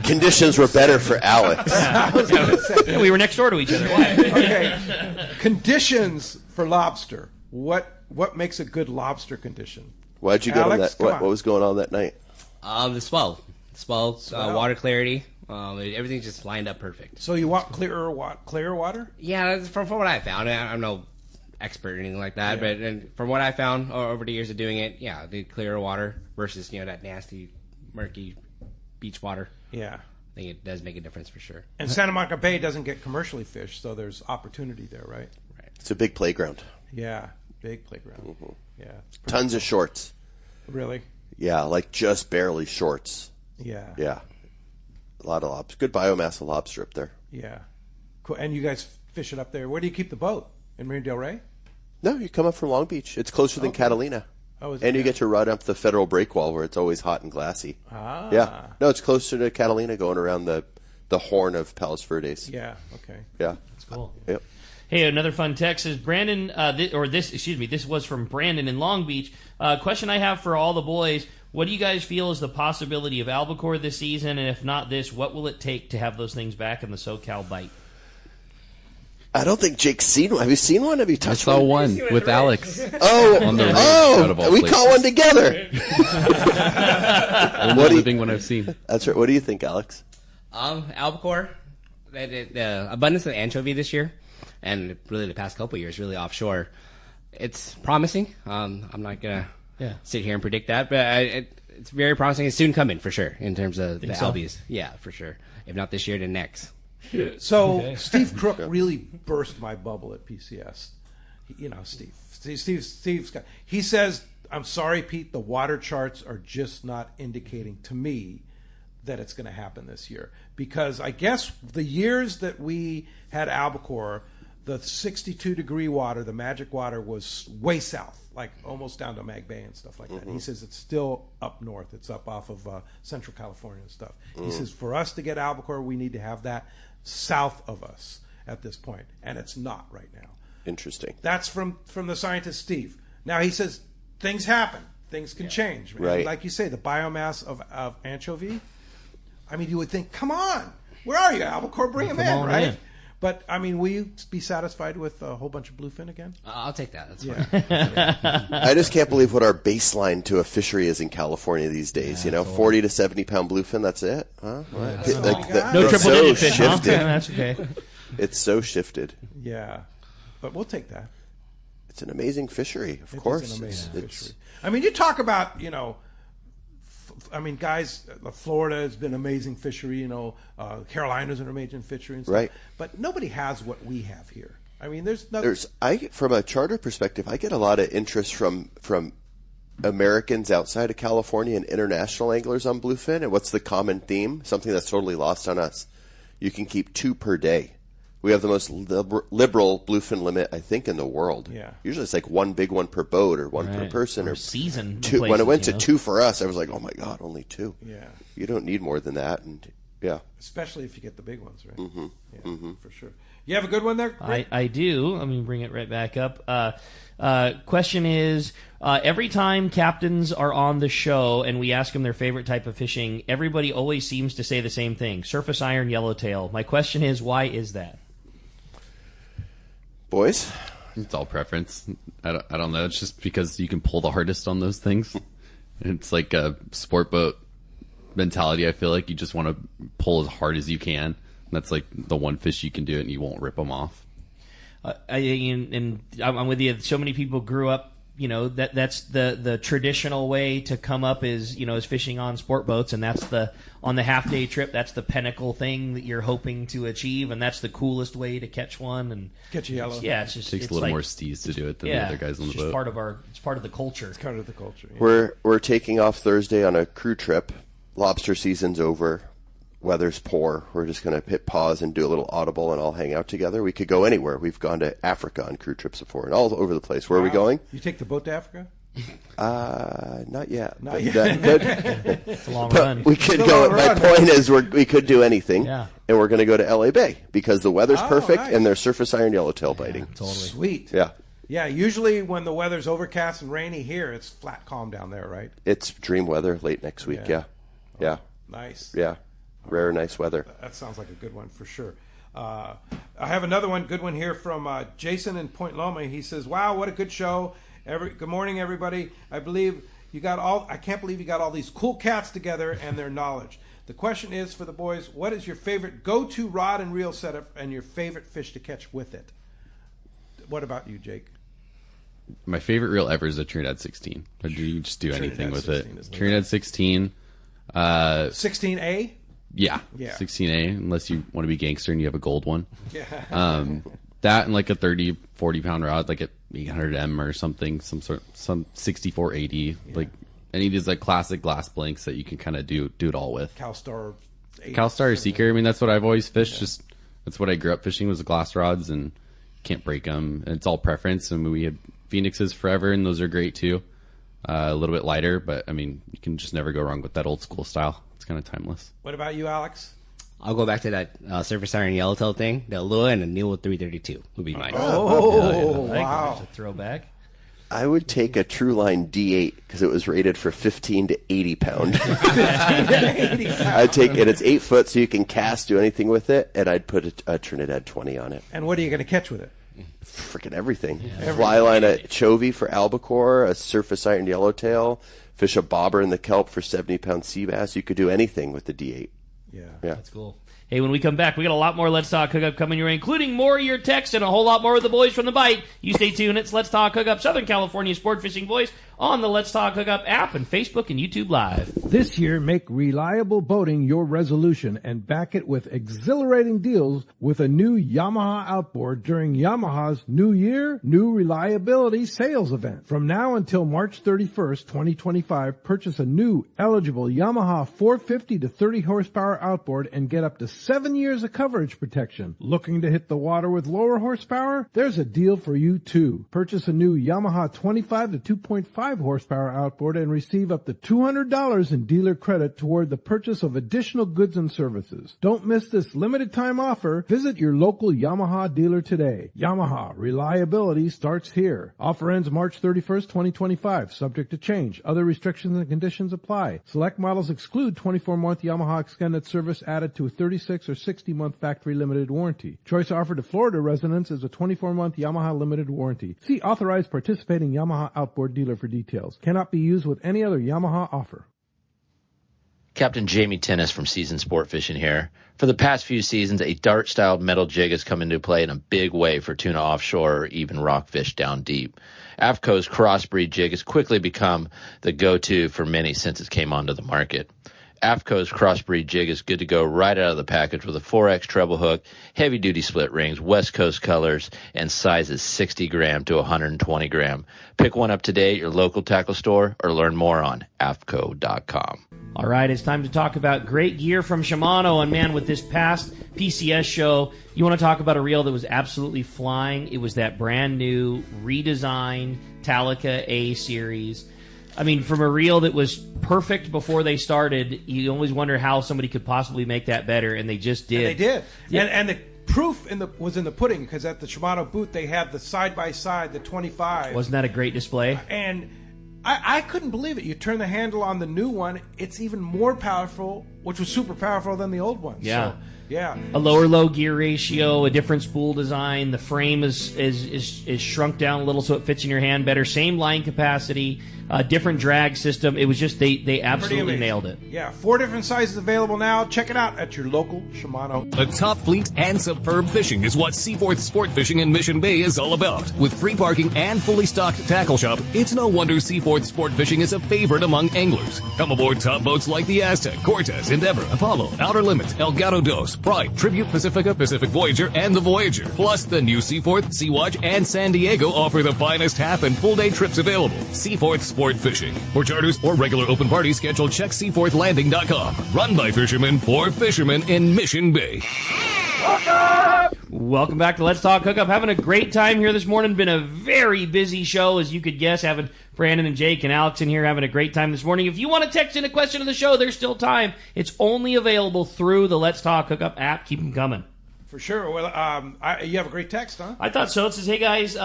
conditions were better for Alex.
Yeah, we were next door to each other. Why?
Okay. Conditions for lobster. What makes a good lobster condition?
Why'd you go on that? What was going on that night?
The swell, water clarity. Everything just lined up perfect.
So you want clearer water?
Yeah, that's from what I found. I'm no expert or anything like that, but from what I found over the years of doing it, the clearer water versus that nasty, murky beach water.
Yeah.
I think it does make a difference for sure.
And Santa Monica Bay doesn't get commercially fished, so there's opportunity there, right?
Right.
It's a big playground.
Yeah, big playground. Mm-hmm. Yeah.
Tons of shorts.
Really?
Yeah, like just barely shorts.
Yeah.
Yeah. A lot of lobster. Good biomass of lobster up there.
Yeah. Cool. And you guys fish it up there. Where do you keep the boat? In Marina Del Rey?
No, you come up from Long Beach. It's closer than Catalina.
Oh,
and you get to ride up the Federal Breakwall where it's always hot and glassy.
Ah.
Yeah. No, it's closer to Catalina going around the horn of Palos Verdes.
Yeah, okay.
Yeah.
That's cool.
Yep.
Hey, another fun text is Brandon, this was from Brandon in Long Beach. Question I have for all the boys, what do you guys feel is the possibility of albacore this season? And if not this, what will it take to have those things back in the SoCal Bight?
I don't think Jake's seen one. Have you seen one? Have you touched one?
I saw one with Alex.
Oh, we caught one together.
Only living one I've seen.
That's right. What do you think, Alex?
Albacore, the abundance of anchovy this year, and really the past couple of years, really offshore. It's promising. I'm not gonna sit here and predict that, but it's very promising. It's soon coming for sure in terms of the albies. Yeah, for sure. If not this year, then next.
So Steve Crook really burst my bubble at PCS. Steve's got. He says, "I'm sorry, Pete. The water charts are just not indicating to me that it's going to happen this year because I guess the years that we had albacore, the 62-degree water, the magic water, was way south, like almost down to Mag Bay and stuff like that. He says it's still up north. It's up off of Central California and stuff. He says for us to get albacore, we need to have that south of us at this point, and it's not right now.
Interesting.
That's from the scientist Steve. Now he says things happen, things can change.
Right.
And like you say, the biomass of anchovy. I mean, you would think, come on, where are you, albacore? Bring them in, right? In. But I mean, will you be satisfied with a whole bunch of bluefin again?
I'll take that. That's fine.
I just can't believe what our baseline to a fishery is in California these days. 40 to 70 pound bluefin. That's it. Huh?
No triple digit fish.
Shifted.
Huh? That's okay.
It's so shifted.
Yeah, but we'll take that.
It's an amazing fishery, of course.
It's an amazing fishery. I mean, you talk about guys, Florida has been an amazing fishery. Carolina's an amazing fishery, and stuff.
Right?
But nobody has what we have here. I mean,
from a charter perspective, I get a lot of interest from Americans outside of California and international anglers on bluefin. And what's the common theme? Something that's totally lost on us. You can keep 2 per day. We have the most liberal bluefin limit, I think, in the world.
Yeah.
Usually it's like 1 big one per boat or 1 per person or
season.
2. When it went to 2 for us, I was like, oh my God, only 2.
Yeah.
You don't need more than that. And yeah.
Especially if you get the big ones, right?
Mm-hmm.
Yeah, for sure. You have a good one there?
I do. Let me bring it right back up. Question is, every time captains are on the show and we ask them their favorite type of fishing, everybody always seems to say the same thing: surface iron, yellowtail. My question is, why is that?
Boys?
It's all preference. I don't know. It's just because you can pull the hardest on those things. It's like a sport boat mentality. I feel like you just want to pull as hard as you can. That's like the one fish you can do it and you won't rip them off. I'm with you. So many people grew up, that's the traditional way to come up is fishing on sport boats, and that's on the half day trip. That's the pinnacle thing that you're hoping to achieve, and that's the coolest way to catch one and
catch a yellow.
Yeah, it
takes a little more steez to do it than the other guys on the boat.
It's part of the culture.
It's part of the culture. Yeah.
We're taking off Thursday on a crew trip. Lobster season's over. Weather's poor. We're just going to hit pause and do a little audible and all hang out together. We could go anywhere. We've gone to Africa on crew trips before and all over the place. Where are we going?
You take the boat to Africa?
Not yet.
Not yet.
It's a long run.
We could go. My point is we could do anything.
Yeah.
And we're going to go to LA Bay because the weather's perfect
nice.
and there's surface iron yellowtail biting.
Totally.
Sweet.
Yeah.
Yeah, usually when the weather's overcast and rainy here, it's flat calm down there, right?
It's dream weather late next week. Yeah.
Nice.
Yeah. Rare, nice weather.
That sounds like a good one for sure. I have another good one here from Jason in Point Loma. He says, "Wow, what a good show! Good morning, everybody. I can't believe you got all these cool cats together and their knowledge. The question is for the boys: what is your favorite go-to rod and reel setup and your favorite fish to catch with it? What about you, Jake?"
My favorite reel ever is a Trinidad 16. You can just do anything with it.
is
Trinidad 16.
16A.
Yeah, 16A, unless you want to be gangster and you have a gold one. Yeah. That and like a 30, 40-pound rod, like at 800M or something, some 6480, like any of these like classic glass blanks that you can kind of do it all with.
CalStar
or Seeker. I mean, that's what I've always fished. Yeah. Just that's what I grew up fishing was the glass rods, and can't break them. And it's all preference. I mean, we had Phoenixes forever, and those are great too. A little bit lighter, but I mean, you can just never go wrong with that old school style. It's kind of timeless.
What about you, Alex?
I'll go back to that surface iron yellowtail thing. The Lua and the Newell 332 would be mine.
Wow.
That's a throwback.
I would take a Truline D8 because it was rated for 15 to 80 pound. I'd take it. It's 8 foot, so you can cast, do anything with it, and I'd put a Trinidad 20 on it.
And what are you going to catch with it?
Freaking everything. Fly line a chovy for albacore, a surface iron yellowtail, fish a bobber in the kelp for 70-pound sea bass. You could do anything with the D8.
Yeah.
That's cool. Hey, when we come back, we got a lot more Let's Talk Hookup coming your way, including more of your texts and a whole lot more with the boys from the Bight. You stay tuned. It's Let's Talk Hookup, Southern California sport fishing voice on the Let's Talk Hookup app and Facebook and YouTube Live.
This year, make reliable boating your resolution and back it with exhilarating deals with a new Yamaha outboard during Yamaha's New Year, New Reliability sales event. From now until March 31st, 2025, purchase a new eligible Yamaha 450 to 30 horsepower outboard and get up to 7 years of coverage protection. Looking to hit the water with lower horsepower? There's a deal for you too. Purchase a new Yamaha 25 to 2.5 horsepower outboard and receive up to $200 in dealer credit toward the purchase of additional goods and services. Don't miss this limited time offer. Visit your local Yamaha dealer today. Yamaha, reliability starts here. Offer ends March 31st, 2025. Subject to change. Other restrictions and conditions apply. Select models exclude 24-month Yamaha extended service added to a 36 or 60-month factory limited warranty. Choice offered to Florida residents is a 24-month Yamaha limited warranty. See authorized participating Yamaha outboard dealer for details. Cannot be used with any other Yamaha offer.
Captain Jamie Tennis from Seasoned Sport Fishing here. For the past few seasons, a dart-styled metal jig has come into play in a big way for tuna offshore or even rockfish down deep. AFCO's crossbreed jig has quickly become the go-to for many since it came onto the market. AFCO's crossbreed jig is good to go right out of the package with a 4X treble hook, heavy-duty split rings, West Coast colors, and sizes 60 gram to 120 gram. Pick one up today at your local tackle store or learn more on AFCO.com.
All right, it's time to talk about great gear from Shimano. And, man, with this past PCS show, you want to talk about a reel that was absolutely flying. It was that brand-new, redesigned Talica A-Series. I mean, from a reel that was perfect before they started, you always wonder how somebody could possibly make that better, and they just did.
And they did.
Yeah.
And the proof was in the pudding, because at the Shimano booth they had the side-by-side, the 25.
Wasn't that a great display?
And I couldn't believe it. You turn the handle on the new one, it's even more powerful, which was super powerful than the old one.
Yeah.
So, yeah.
A lower low gear ratio, a different spool design. The frame is shrunk down a little so it fits in your hand better. Same line capacity, different drag system. It was just they absolutely nailed it.
Yeah, 4 different sizes available now. Check it out at your local Shimano.
A top fleet and superb fishing is what Seaforth Sport Fishing in Mission Bay is all about. With free parking and fully stocked tackle shop, it's no wonder Seaforth Sport Fishing is a favorite among anglers. Come aboard top boats like the Aztec, Cortez, Endeavor, Apollo, Outer Limits, El Gato Dos, Pride, Tribute Pacifica, Pacific Voyager, and the Voyager. Plus, the new Seaforth, Sea-Watch, and San Diego offer the finest half and full day trips available. Seaforth Sport Fishing. For charters or regular open parties, schedule check seaforthlanding.com. Run by fishermen for fishermen in Mission Bay.
Welcome back to Let's Talk Hookup. Having a great time here this morning. Been a very busy show, as you could guess, having Brandon and Jake and Alex in here having a great time this morning. If you want to text in a question of the show, there's still time. It's only available through the Let's Talk Hookup app. Keep them coming.
For sure. Well, you have a great text, huh?
I thought so. It says, hey guys,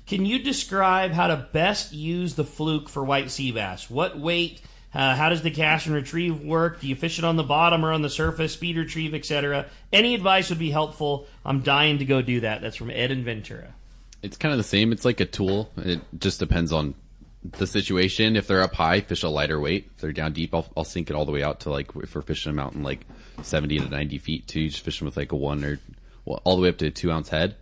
can you describe how to best use the fluke for white sea bass? What weight? How does the cast and retrieve work? Do you fish it on the bottom or on the surface? Speed retrieve, etc. Any advice would be helpful. I'm dying to go do that. That's from Ed in Ventura.
It's kind of the same. It's like a tool. It just depends on the situation. If they're up high, fish a lighter weight. If they're down deep, I'll sink it all the way out to, like, if we're fishing a mountain like 70 to 90 feet too, just fishing with like a 1 or all the way up to a 2 ounce head.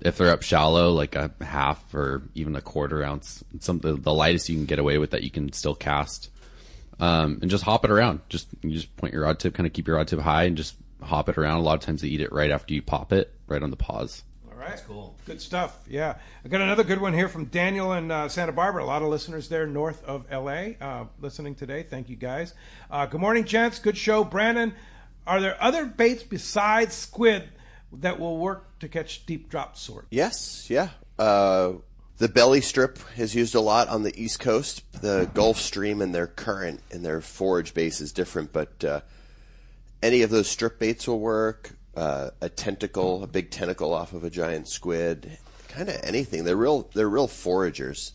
If they're up shallow, like a half or even a 1/4 ounce, the lightest you can get away with that you can still cast, and just hop it around. You just point your rod tip, kind of keep your rod tip high, and just hop it around. A lot of times they eat it right after you pop it, right on the paws.
All right, that's cool. Good stuff. Yeah, I got another good one here from Daniel in Santa Barbara. A lot of listeners there north of LA listening today. Thank you guys. Good morning, gents. Good show, Brandon. Are there other baits besides squid that will work to catch deep drop sort?
Yes, yeah. The belly strip is used a lot on the East Coast. The Gulf Stream and their current and their forage base is different, but any of those strip baits will work. A big tentacle off of a giant squid, kind of anything. They're real foragers.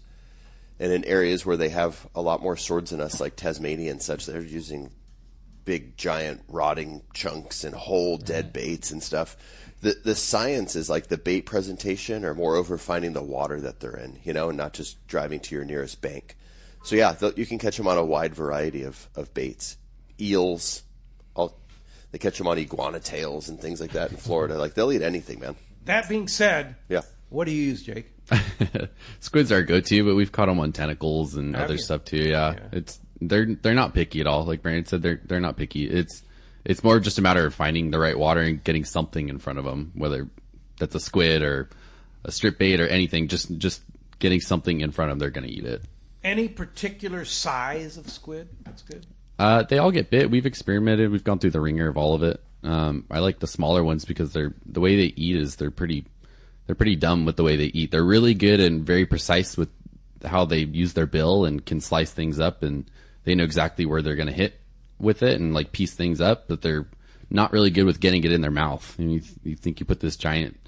And in areas where they have a lot more swords than us, like Tasmania and such, they're using big, giant, rotting chunks and whole dead baits and stuff. The science is like the bait presentation, or moreover finding the water that they're in, and not just driving to your nearest bank. So yeah, you can catch them on a wide variety of baits. Eels, they catch them on iguana tails and things like that in Florida. Like, they'll eat anything, man.
That being said,
yeah,
what do you use, Jake?
Squids are our go-to, but we've caught them on tentacles and other stuff too. Yeah. They're not picky at all. Like Brandon said, they're not picky. It's more just a matter of finding the right water and getting something in front of them, whether that's a squid or a strip bait or anything. Just getting something in front of them, they're going to eat it.
Any particular size of squid? That's good.
They all get bit. We've experimented. We've gone through the ringer of all of it. I like the smaller ones because the way they eat is they're pretty dumb with the way they eat. They're really good and very precise with how they use their bill and can slice things up, and they know exactly where they're going to hit with it and like piece things up, but they're not really good with getting it in their mouth. You think you put this giant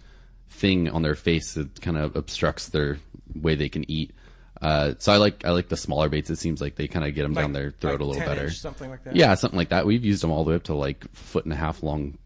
thing on their face that kind of obstructs their way they can eat. So I like the smaller baits. It seems like they kind of get them down their throat a little better.
Something like that.
Yeah, something like that. We've used them all the way up to like 1.5 foot long,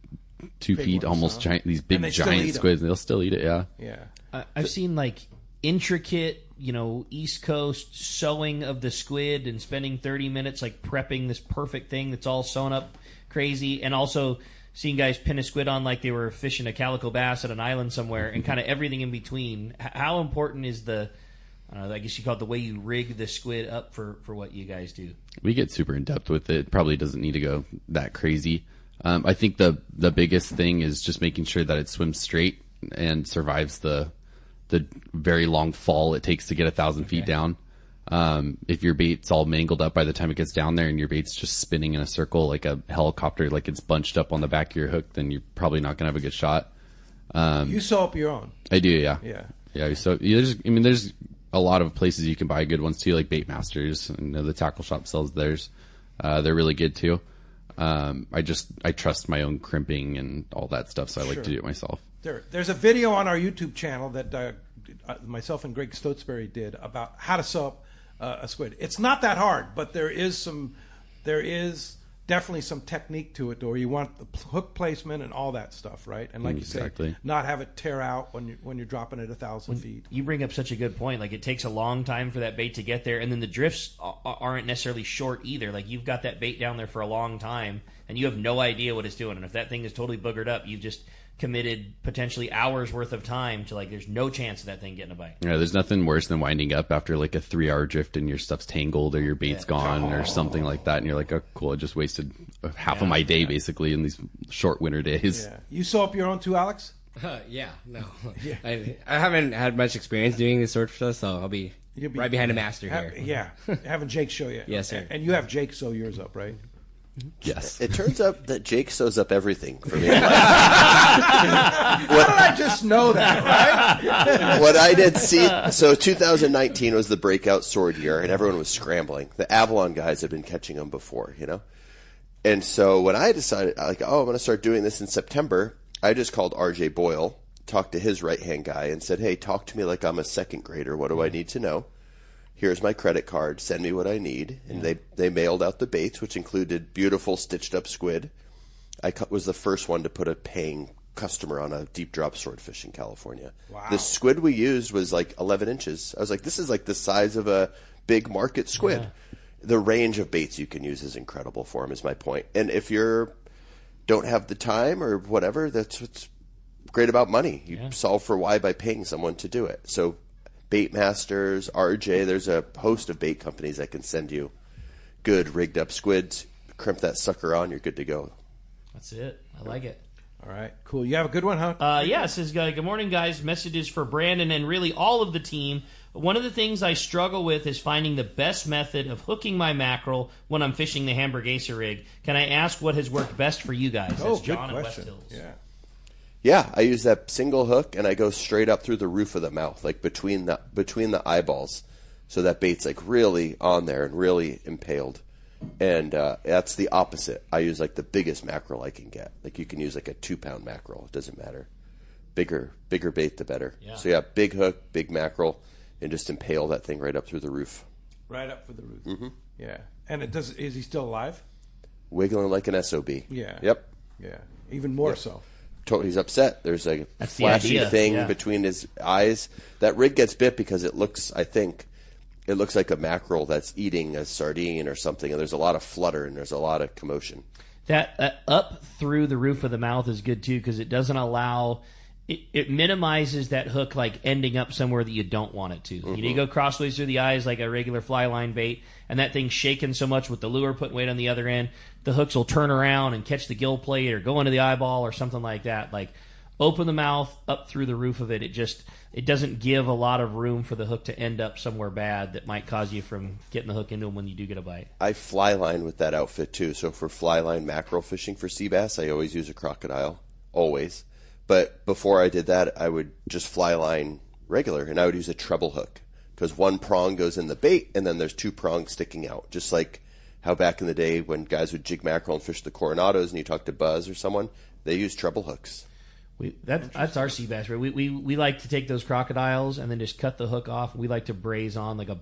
2 feet,
ones,
almost giant. These big giant squids. And they'll still eat it. Yeah.
Yeah.
I've seen like intricate, East Coast sewing of the squid and spending 30 minutes like prepping this perfect thing that's all sewn up crazy, and also seeing guys pin a squid on like they were fishing a calico bass at an island somewhere, and kind of everything in between. How important is I guess you call it the way you rig the squid up for what you guys do?
We get super in depth with it. Probably doesn't need to go that crazy. I think the biggest thing is just making sure that it swims straight and survives the very long fall it takes to get 1,000 feet down. If your bait's all mangled up by the time it gets down there and your bait's just spinning in a circle like a helicopter, like it's bunched up on the back of your hook, then you're probably not going to have a good shot.
You sew up your own?
I do, yeah.
Yeah.
So there's a lot of places you can buy good ones too, like Bait Masters. The tackle shop sells theirs. They're really good too. I trust my own crimping and all that stuff, so I like to do it myself.
There's a video on our YouTube channel that myself and Greg Stotsberry did about how to sew up a squid. It's not that hard, but there is definitely some technique to it, or you want the hook placement and all that stuff, right? And like you say, not have it tear out when you're dropping it 1,000 feet.
You bring up such a good point. Like, it takes a long time for that bait to get there, and then the drifts aren't necessarily short either. Like, you've got that bait down there for a long time, and you have no idea what it's doing. And if that thing is totally boogered up, you've just committed potentially hours worth of time to, like, there's no chance of that thing getting a bite.
Yeah, there's nothing worse than winding up after like a 3-hour drift and your stuff's tangled or your bait's gone or something like that, and you're like, oh cool, I just wasted half of my day basically in these short winter days.
Yeah. You sew up your own too, Alex?
Yeah, no. I haven't had much experience doing this sort of stuff, so I'll be right behind a master here.
Having Jake show you.
Yes, sir.
And you have Jake sew yours up, right?
Yes.
It turns out that Jake sews up everything for me.
How did I just know that, right?
What I did see, so 2019 was the breakout sword year, and everyone was scrambling. The Avalon guys had been catching them before, you know? And so when I decided, like, I'm going to start doing this in September, I just called RJ Boyle, talked to his right-hand guy, and said, hey, talk to me like I'm a second grader. What do I need to know? Here's my credit card, send me what I need. And they mailed out the baits, which included beautiful stitched up squid. I was the first one to put a paying customer on a deep drop swordfish in California.
Wow.
The squid we used was like 11 inches. I was like, this is like the size of a big market squid. Yeah. The range of baits you can use is incredible for them, is my point. And if you don't have the time or whatever, that's what's great about money. You solve for why by paying someone to do it. So Bait Masters, RJ, there's a host of bait companies that can send you good rigged up squids. Crimp that sucker on, you're good to go.
That's it. I like it.
All right, cool. You have a good one, huh?
It says, good morning, guys. Messages for Brandon and really all of the team. One of the things I struggle with is finding the best method of hooking my mackerel when I'm fishing the Hamburguesa rig. Can I ask what has worked best for you guys? That's John in West Hills.
Yeah, I use that single hook, and I go straight up through the roof of the mouth, like between the eyeballs, so that bait's like really on there and really impaled. And that's the opposite. I use like the biggest mackerel I can get. Like you can use like a 2-pound mackerel. It doesn't matter. Bigger bait, the better. Yeah. So big hook, big mackerel, and just impale that thing right up through the roof.
Right up for the roof.
Mm-hmm.
Yeah. And is he still alive?
Wiggling like an SOB.
Yeah.
Yep.
Yeah. Even more so.
He's upset. There's a flashy thing between his eyes. That rig gets bit because it looks like a mackerel that's eating a sardine or something, and there's a lot of flutter and there's a lot of commotion.
That up through the roof of the mouth is good too, because it doesn't allow it minimizes that hook like ending up somewhere that you don't want it to. Mm-hmm. You go crossways through the eyes like a regular fly line bait, and that thing's shaking so much with the lure putting weight on the other end, the hooks will turn around and catch the gill plate or go into the eyeball or something like that. Like, open the mouth up through the roof of it. It doesn't give a lot of room for the hook to end up somewhere bad that might cause you from getting the hook into them when you do get a bite.
I fly line with that outfit too. So for fly line mackerel fishing for sea bass, I always use a crocodile, always. But before I did that, I would just fly line regular, and I would use a treble hook because one prong goes in the bait, and then there's 2 prongs sticking out, just like how back in the day when guys would jig mackerel and fish the Coronados, and you talk to Buzz or someone, they use treble hooks.
That's our sea bass, right? We like to take those crocodiles and then just cut the hook off. We like to braise on like a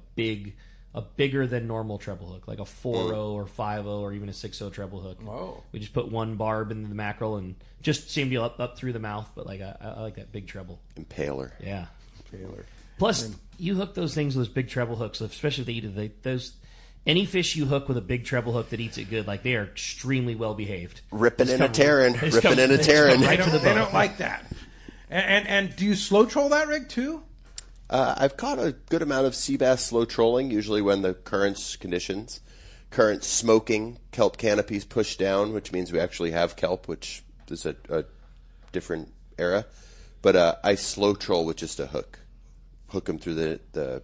bigger than normal treble hook, like a 4.0 or 5.0 or even a 6.0 treble hook.
Whoa.
We just put one barb in the mackerel and just seam deal up through the mouth, but like I like that big treble.
Impaler.
Yeah.
Impaler.
Plus, you hook those things with those big treble hooks, especially if they eat those. Any fish you hook with a big treble hook that eats it good, like they are extremely well behaved.
Ripping and a tearing. Right
They don't like that. And do you slow troll that rig too?
I've caught a good amount of sea bass slow trolling, usually when the current smoking, kelp canopies push down, which means we actually have kelp, which is a different era. But I slow troll with just a hook. Hook them through the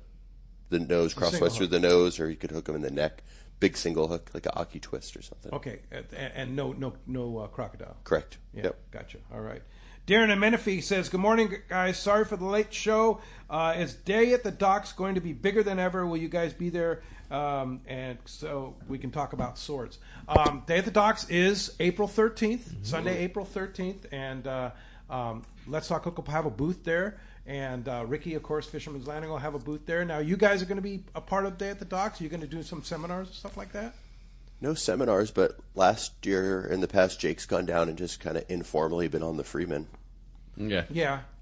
nose, crosswise through the nose, or you could hook them in the neck. Big single hook, like an Aki twist or something.
Okay, and no crocodile.
Correct.
Yeah,
yep.
Gotcha. All right. Darren in Menifee says, good morning, guys. Sorry for the late show. Is Day at the Docks going to be bigger than ever? Will you guys be there and so we can talk about swords. Day at the Docks is April 13th, Sunday, April 13th, and Let's Talk Hookup will have a booth there, and Ricky, of course, Fisherman's Landing will have a booth there. Now, you guys are going to be a part of Day at the Docks? Are you going to do some seminars and stuff like that?
No seminars, but last year in the past, Jake's gone down and just kind of informally been on the Freeman.
Yeah.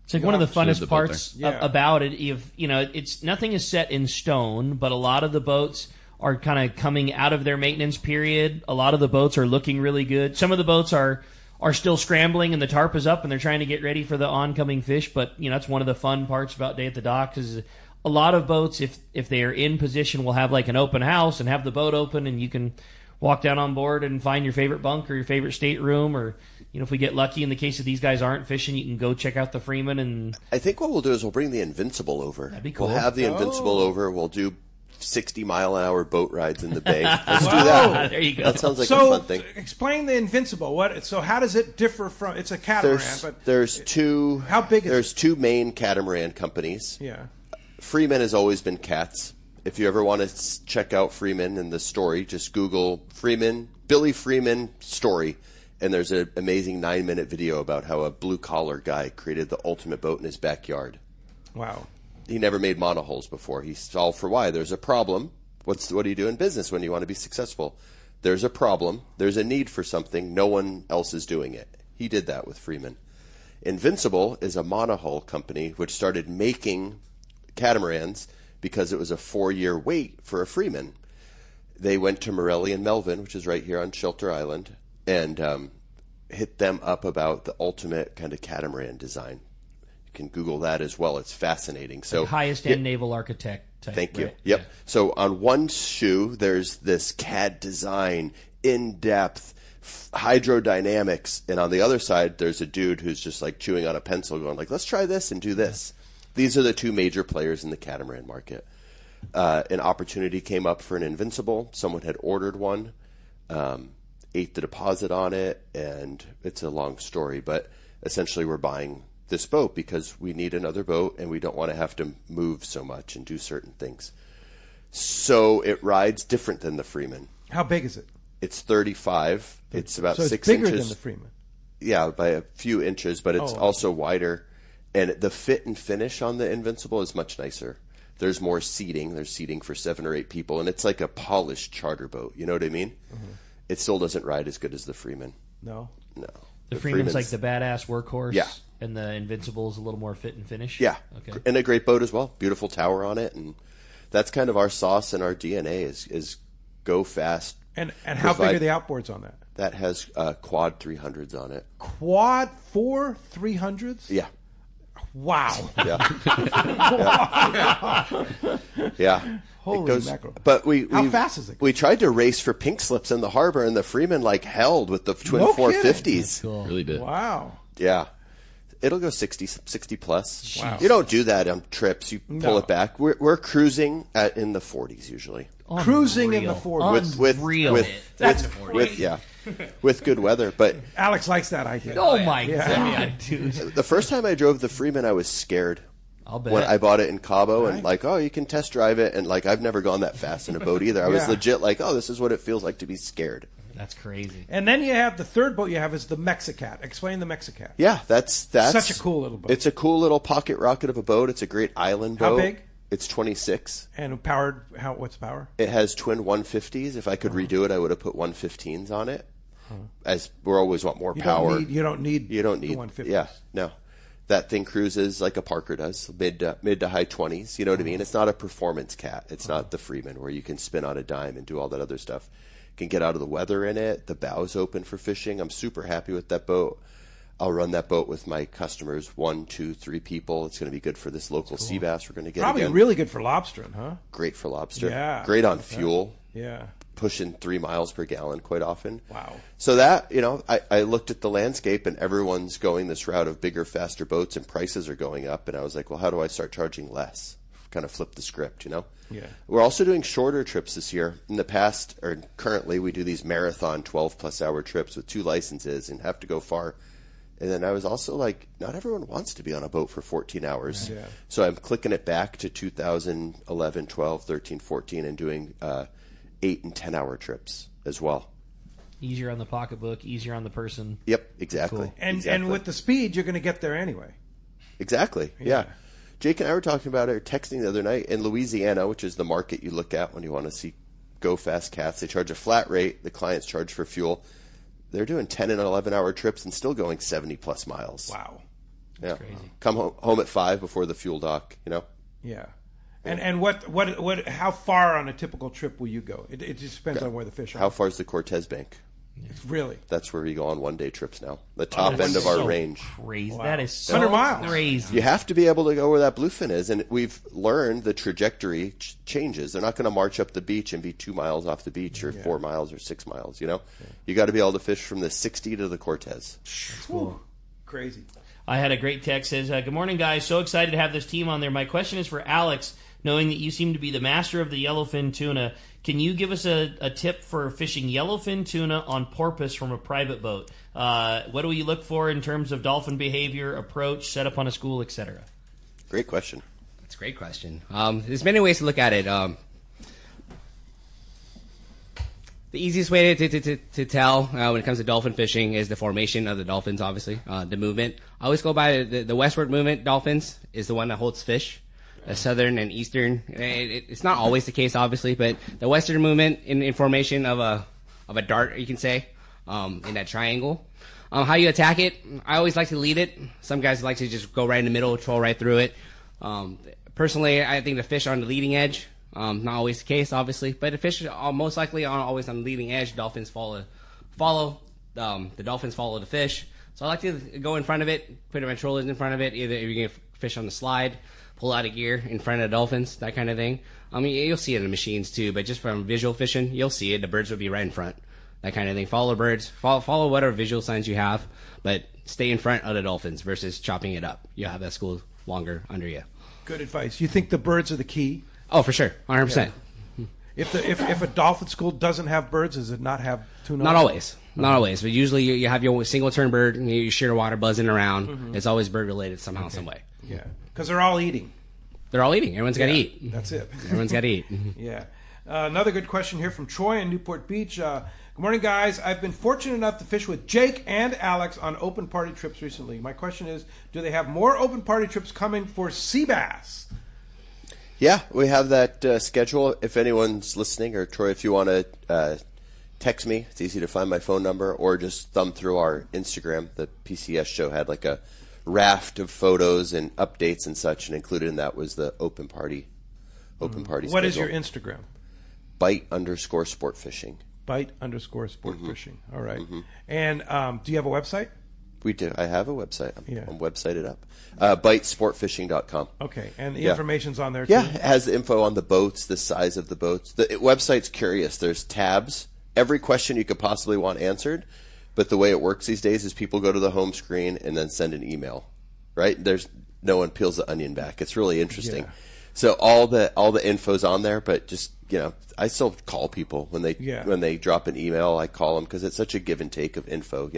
It's like one of the funnest parts about it. It's nothing is set in stone, but a lot of the boats are kind of coming out of their maintenance period. A lot of the boats are looking really good. Some of the boats are still scrambling and the tarp is up and they're trying to get ready for the oncoming fish. But that's one of the fun parts about Day at the Docks is a lot of boats, if they are in position, will have like an open house and have the boat open, and you can walk down on board and find your favorite bunk or your favorite stateroom, or if we get lucky, in the case of these guys aren't fishing, you can go check out the Freeman. And
I think what we'll do is we'll bring the Invincible over.
That'd be cool.
We'll have the Invincible over. We'll do 60-mile-an-hour boat rides in the bay. Let's do that.
There you go.
That sounds like a fun thing.
Explain the Invincible. So how does it differ from? It's a catamaran,
there's two.
How big is
There's two main catamaran companies.
Yeah.
Freeman has always been cats. If you ever want to check out Freeman and the story, just Google Billy Freeman story, and there's an amazing 9-minute video about how a blue-collar guy created the ultimate boat in his backyard.
Wow.
He never made monohulls before. He solved for why. There's a problem. What do you do in business when you want to be successful? There's a problem. There's a need for something. No one else is doing it. He did that with Freeman. Invincible is a monohull company which started making catamarans because it was a 4-year wait for a Freeman. They went to Morelli and Melvin, which is right here on Shelter Island, and hit them up about the ultimate kind of catamaran design. You can Google that as well. It's fascinating. So
highest end naval architect type.
Thank you.
Right?
Yep.
Yeah.
So on one shoe, there's this CAD design, in-depth, hydrodynamics, and on the other side, there's a dude who's just like chewing on a pencil going like, let's try this and do this. These are the two major players in the catamaran market. An opportunity came up for an Invincible. Someone had ordered one, ate the deposit on it, and it's a long story, but essentially we're buying this boat because we need another boat and we don't want to have to move so much and do certain things. So it rides different than the Freeman.
How big is it?
It's 35. It's about 6 inches.
So it's bigger than the Freeman.
Yeah, by a few inches, but it's also wider. And the fit and finish on the Invincible is much nicer. There's more seating. There's seating for 7 or 8 people, and it's like a polished charter boat. You know what I mean? Mm-hmm. It still doesn't ride as good as the Freeman.
No.
The Freeman's like the badass workhorse.
Yeah.
And the Invincible is a little more fit and finish.
Yeah.
Okay.
And a great boat as well. Beautiful tower on it, and that's kind of our sauce and our DNA is go fast.
And how big are the outboards on that?
That has quad 300s on it.
Quad 4 300s?
Yeah.
Wow.
Yeah. Yeah.
Holy mackerel.
But
how fast is it?
We tried to race for pink slips in the harbor, and the Freeman held with the twin 450s.
Cool.
Really did.
Wow.
Yeah. It'll go 60 plus.
Wow.
You don't do that on trips. You pull it back. We're cruising in the 40s usually.
Cruising in the 40s.
With good weather. But
Alex likes that idea.
Oh my God, dude!
The first time I drove the Freeman, I was scared.
I'll bet.
When I bought it in Cabo, and you can test drive it, and I've never gone that fast in a boat either. I was legit this is what it feels like to be scared.
That's crazy.
And then you have the third boat you have is the Mexicat. Explain the Mexicat.
Yeah, that's
such a cool little boat.
It's a cool little pocket rocket of a boat. It's a great island boat.
How big?
It's 26.
And powered, what's the power?
It has twin 150s. If I could redo it, I would have put 115s on it. As we always want more power.
You don't need
the
150s.
Yeah, no. That thing cruises like a Parker does, mid to high 20s. You know what I mean? It's not a performance cat. It's not the Freeman where you can spin on a dime and do all that other stuff. You can get out of the weather in it. The bow's open for fishing. I'm super happy with that boat. I'll run that boat with my customers, 1, 2, 3 people. It's going to be good for this local sea bass we're going to get.
Probably
again.
Really good for lobstering, huh?
Great for lobster.
Yeah.
Great on fuel.
Yeah.
Pushing 3 miles per gallon quite often.
Wow.
So that, I looked at the landscape and everyone's going this route of bigger, faster boats and prices are going up. And I was like, well, how do I start charging less? Kind of flip the script, Yeah. We're also doing shorter trips this year. In the past, or currently, we do these marathon 12-plus hour trips with 2 licenses and have to go far And then I was also like, not everyone wants to be on a boat for 14 hours.
Yeah.
So I'm clicking it back to 2011, 12, 13, 14, and doing 8 and 10-hour trips as well.
Easier on the pocketbook, easier on the person.
Yep, exactly.
Cool.
And with the speed, you're going to get there anyway.
Exactly, yeah. Jake and I were talking about it, texting the other night. In Louisiana, which is the market you look at when you want to see go-fast cats, they charge a flat rate. The clients charge for fuel. They're doing 10 and 11-hour trips and still going 70-plus miles.
Wow.
Yeah.
Crazy.
Come home at 5 before the fuel dock, you know?
Yeah. And what? How far on a typical trip will you go? It just depends on where the fish are.
How far is the Cortez Bank?
Really?
That's where we go on one-day trips now. The top end of our range.
Crazy.
Wow.
That is so
100 miles.
crazy.
You have to be able to go where that bluefin is, and we've learned the trajectory changes. They're not going to march up the beach and be 2 miles off the beach or 4 miles or 6 miles, you know? You got to be able to fish from the 60 to the Cortez.
That's cool. Crazy.
I had a great text says, good morning, guys. So excited to have this team on there. My question is for Alex, knowing that you seem to be the master of the yellowfin tuna. Can you give us a tip for fishing yellowfin tuna on porpoise from a private boat? What do we look for in terms of dolphin behavior, approach, setup on a school, etc.?
Great question.
That's a great question. There's many ways to look at it. The easiest way to tell when it comes to dolphin fishing is the formation of the dolphins, obviously, the movement. I always go by the westward movement dolphins is the one that holds fish. The southern and eastern, it's not always the case, obviously, but the western movement in formation of a dart, you can say, in that triangle. How you attack it, I always like to lead it. Some guys like to just go right in the middle, troll right through it. Personally, I think the fish are on the leading edge. Not always the case, obviously, but the fish are most likely always on the leading edge. Dolphins follow. The dolphins follow the fish. So I like to go in front of it, put my trollers in front of it. Either you're going to fish on the slide, pull out of gear in front of the dolphins, that kind of thing. I mean, you'll see it in the machines too, but just from visual fishing, you'll see it. The birds will be right in front, that kind of thing. Follow the birds, follow whatever visual signs you have, but stay in front of the dolphins versus chopping it up. You'll have that school longer under you.
Good advice. You think the birds are the key?
Oh, for sure, 100%.
Yeah. If a dolphin school doesn't have birds, does it not have tuna?
Not always. Not always, but usually you have your single turn bird, and you shear water buzzing around. Mm-hmm. It's always bird related somehow, some way.
Yeah, because they're all eating.
They're all eating. Everyone's got to eat.
That's it.
Everyone's got to eat.
Yeah. Another good question here from Troy in Newport Beach. Good morning, guys. I've been fortunate enough to fish with Jake and Alex on open party trips recently. My question is, do they have more open party trips coming for sea bass?
Yeah, we have that schedule. If anyone's listening, or Troy, if you want to text me, it's easy to find my phone number, or just thumb through our Instagram. The PCS show had like a raft of photos and updates and such, and included in that was the open party schedule.
What is your Instagram?
Bight_sportfishing.
Bight_sportfishing. All right. Mm-hmm. And do you have a website?
We do. I have a website. I'm websited up. BightSportfishing.com.
Okay. And the information's on there too?
Yeah, it has the info on the boats, the size of the boats. The website's curious. There's tabs. Every question you could possibly want answered. But the way it works these days is people go to the home screen and then send an email, right? There's no one peels the onion back. It's really interesting. Yeah. So all the info's on there, but just, I still call people when they drop an email. I call them because it's such a give and take of info,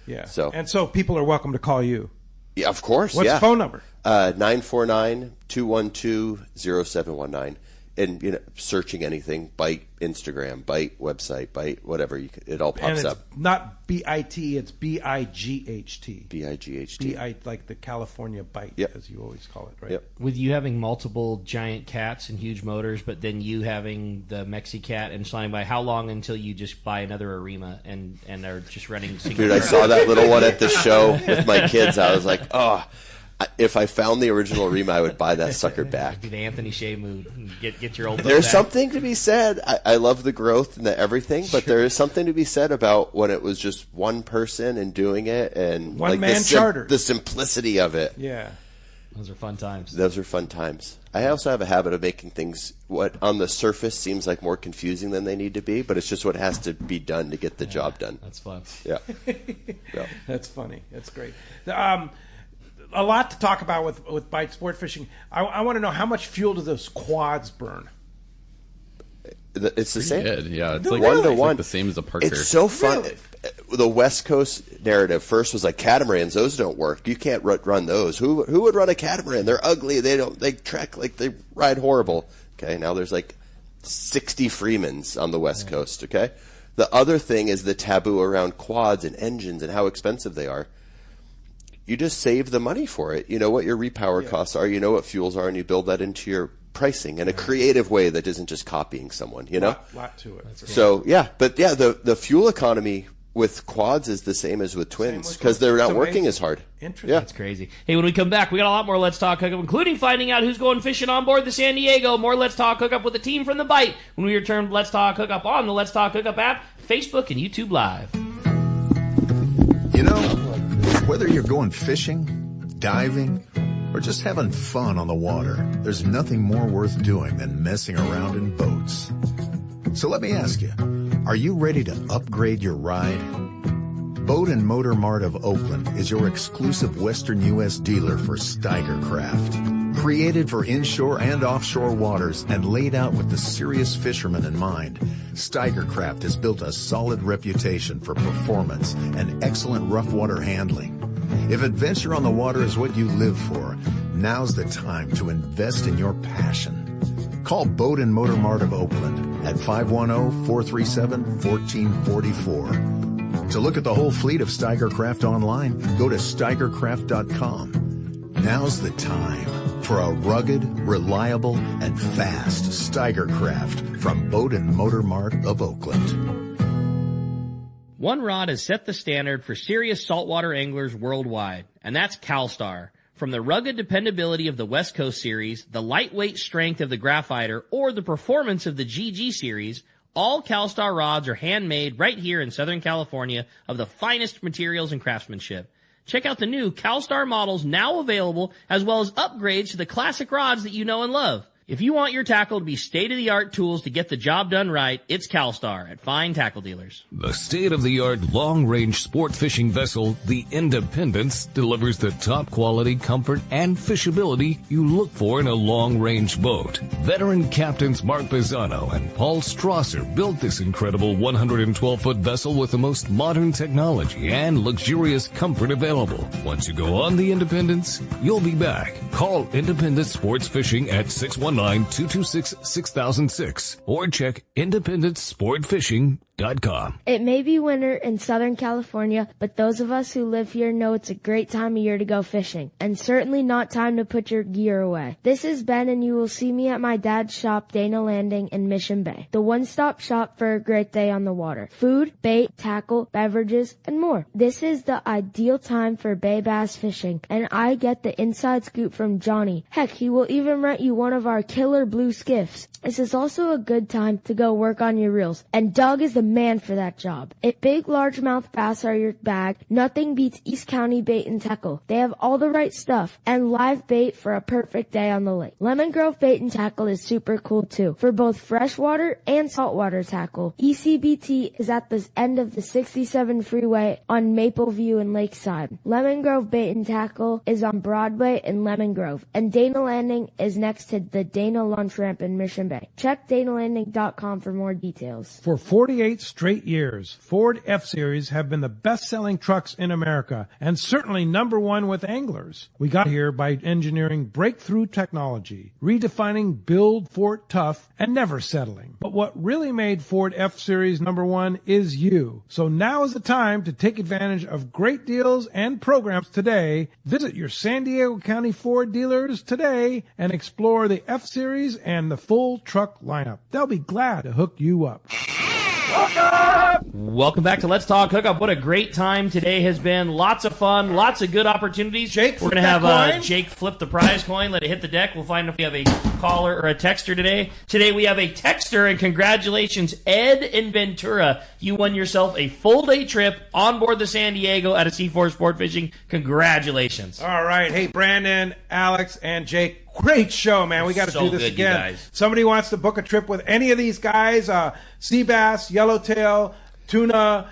Yeah.
So
people are welcome to call you.
Yeah, of course.
What's the phone number?
949-212-0719. And searching anything, Bight Instagram, Bight website, Bight whatever, it all pops up.
Not B-I-T, it's B-I-G-H-T.
B-I-G-H-T.
B-I, like the California Bight, as you always call it, right?
Yep.
With you having multiple giant cats and huge motors, but then you having the Mexi cat and flying by, how long until you just buy another Arima and are just running single?
Dude, I saw that little one at the show with my kids. I was like, oh. If I found the original Rima, I would buy that sucker back.
It'd be the Anthony Shea mood. Get your old.
There's something to be said. I love the growth and the everything, but there is something to be said about when it was just one person and doing it, and
one man charter.
The simplicity of it.
Yeah,
those are fun times.
Those are fun times. I also have a habit of making things what on the surface seems like more confusing than they need to be, but it's just what has to be done to get the job done.
That's fun.
Yeah.
That's funny. That's great. A lot to talk about with Bight Sport Fishing. I want to know, how much fuel do those quads burn?
It's the same.
Good. Yeah, it's
Really?
like
1 to 1.
It's like the same as a Parker.
It's so fun.
Really?
The West Coast narrative first was like catamarans. Those don't work. You can't run those. Who would run a catamaran? They're ugly. They trek like they ride horrible. Okay, now there's like 60 Freemans on the West Coast. Okay, the other thing is the taboo around quads and engines and how expensive they are. You just save the money for it. You know what your repower costs are. You know what fuels are, and you build that into your pricing in a creative way that isn't just copying someone. You know,
lot to it.
So the fuel economy with quads is the same as with twins because they're not working as hard.
Interesting.
Yeah.
That's crazy. Hey, when we come back, we got a lot more Let's Talk Hookup, including finding out who's going fishing on board the San Diego. More Let's Talk Hookup with the team from the Bight when we return to Let's Talk Hookup on the Let's Talk Hookup app, Facebook, and YouTube Live.
You know, whether you're going fishing, diving, or just having fun on the water, there's nothing more worth doing than messing around in boats. So let me ask you, are you ready to upgrade your ride? Boat and Motor Mart of Oakland is your exclusive Western U.S. dealer for Steiger Craft. Created for inshore and offshore waters and laid out with the serious fisherman in mind, Steiger Craft has built a solid reputation for performance and excellent rough water handling. If adventure on the water is what you live for, now's the time to invest in your passion. Call Boat and Motor Mart of Oakland at 510-437-1444. To look at the whole fleet of Steiger Craft online, go to steigercraft.com. Now's the time for a rugged, reliable, and fast Steiger Craft from Boat and Motor Mart of Oakland.
One rod has set the standard for serious saltwater anglers worldwide, and that's CalStar. From the rugged dependability of the West Coast Series, the lightweight strength of the Graphiter, or the performance of the GG Series, all CalStar rods are handmade right here in Southern California of the finest materials and craftsmanship. Check out the new CalStar models now available, as well as upgrades to the classic rods that you know and love. If you want your tackle to be state-of-the-art tools to get the job done right, it's CalStar at fine tackle dealers.
The state-of-the-art long-range sport fishing vessel, the Independence, delivers the top quality, comfort, and fishability you look for in a long-range boat. Veteran captains Mark Bizzano and Paul Strasser built this incredible 112-foot vessel with the most modern technology and luxurious comfort available. Once you go on the Independence, you'll be back. Call Independence Sports Fishing at 619-226-6006 or check IndependenceSportFishing.com.
It may be winter in Southern California, but those of us who live here know it's a great time of year to go fishing, and certainly not time to put your gear away. This is Ben, and you will see me at my dad's shop, Dana Landing in Mission Bay, the one-stop shop for a great day on the water. Food, bait, tackle, beverages, and more. This is the ideal time for bay bass fishing, and I get the inside scoop from Johnny. Heck, he will even rent you one of our killer blue skiffs. This is also a good time to go work on your reels, and Doug is the man for that job. If big largemouth bass are your bag, nothing beats East County Bait and Tackle. They have all the right stuff and live bait for a perfect day on the lake. Lemon Grove Bait and Tackle is super cool too, for both freshwater and saltwater tackle. ECBT is at the end of the 67 freeway on Mapleview and Lakeside. Lemon Grove Bait and Tackle is on Broadway in Lemon Grove, and Dana Landing is next to the Dana Lunch Ramp in Mission Bay. Check DanaLanding.com for more details.
For 48 straight years, Ford F-Series have been the best-selling trucks in America and certainly number one with anglers. We got here by engineering breakthrough technology, redefining build Fort tough, and never settling. But what really made Ford F-Series number one is you. So now is the time to take advantage of great deals and programs today. Visit your San Diego County Ford dealers today and explore the F-Series and the full truck lineup. They'll be glad to hook you up.
Welcome back to Let's Talk Hookup. What a great time today has been. Lots of fun, lots of good opportunities.
Jake,
we're going to have Jake flip the prize coin, let it hit the deck. We'll find if we have a caller or a texter today. Today we have a texter, and congratulations, Ed in Ventura. You won yourself a full-day trip on board the San Diego at a C4 Sport Fishing. Congratulations.
All right. Hey, Brandon, Alex, and Jake. Great show, man. We got to do this
good,
again.
you guys.
Somebody wants to book a trip with any of these guys, sea bass, yellowtail, tuna,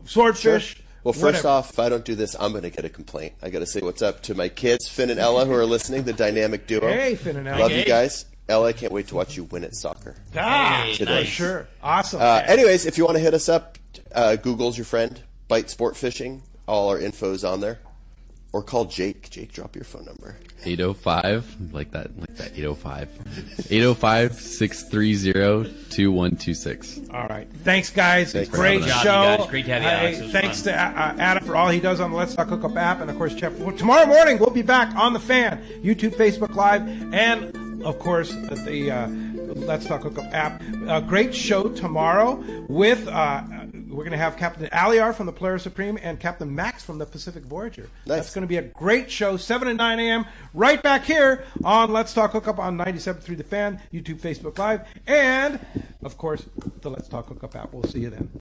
swordfish.
Sure. Well, first off, if I don't do this, I'm going to get a complaint. I got to say what's up to my kids, Finn and Ella, who are listening, the dynamic duo.
Hey, Finn and Ella.
Love you guys. Ella, I can't wait to watch you win at soccer.
For sure. Awesome.
Anyways, if you want to hit us up, Google's your friend. Bight Sportfishing. All our info's on there. Or call Jake. Jake, drop your phone number.
805, like that 805. 805-630-2126.
All right. Thanks, guys.
Thanks for
Great
having us.
show.
Guys. Great to have you, Alex. It was
Thanks
fun.
to Adam for all he does on the Let's Talk Hookup app. And, of course, Jeff. Tomorrow morning, we'll be back on The Fan, YouTube, Facebook Live, and, of course, the Let's Talk Hookup app. A great show tomorrow with... we're going to have Captain Aliar from the Polaris Supreme and Captain Max from the Pacific Voyager.
Nice.
That's going to be a great show, 7 and 9 a.m., right back here on Let's Talk Hookup on 97.3 The Fan, YouTube, Facebook Live, and, of course, the Let's Talk Hookup app. We'll see you then.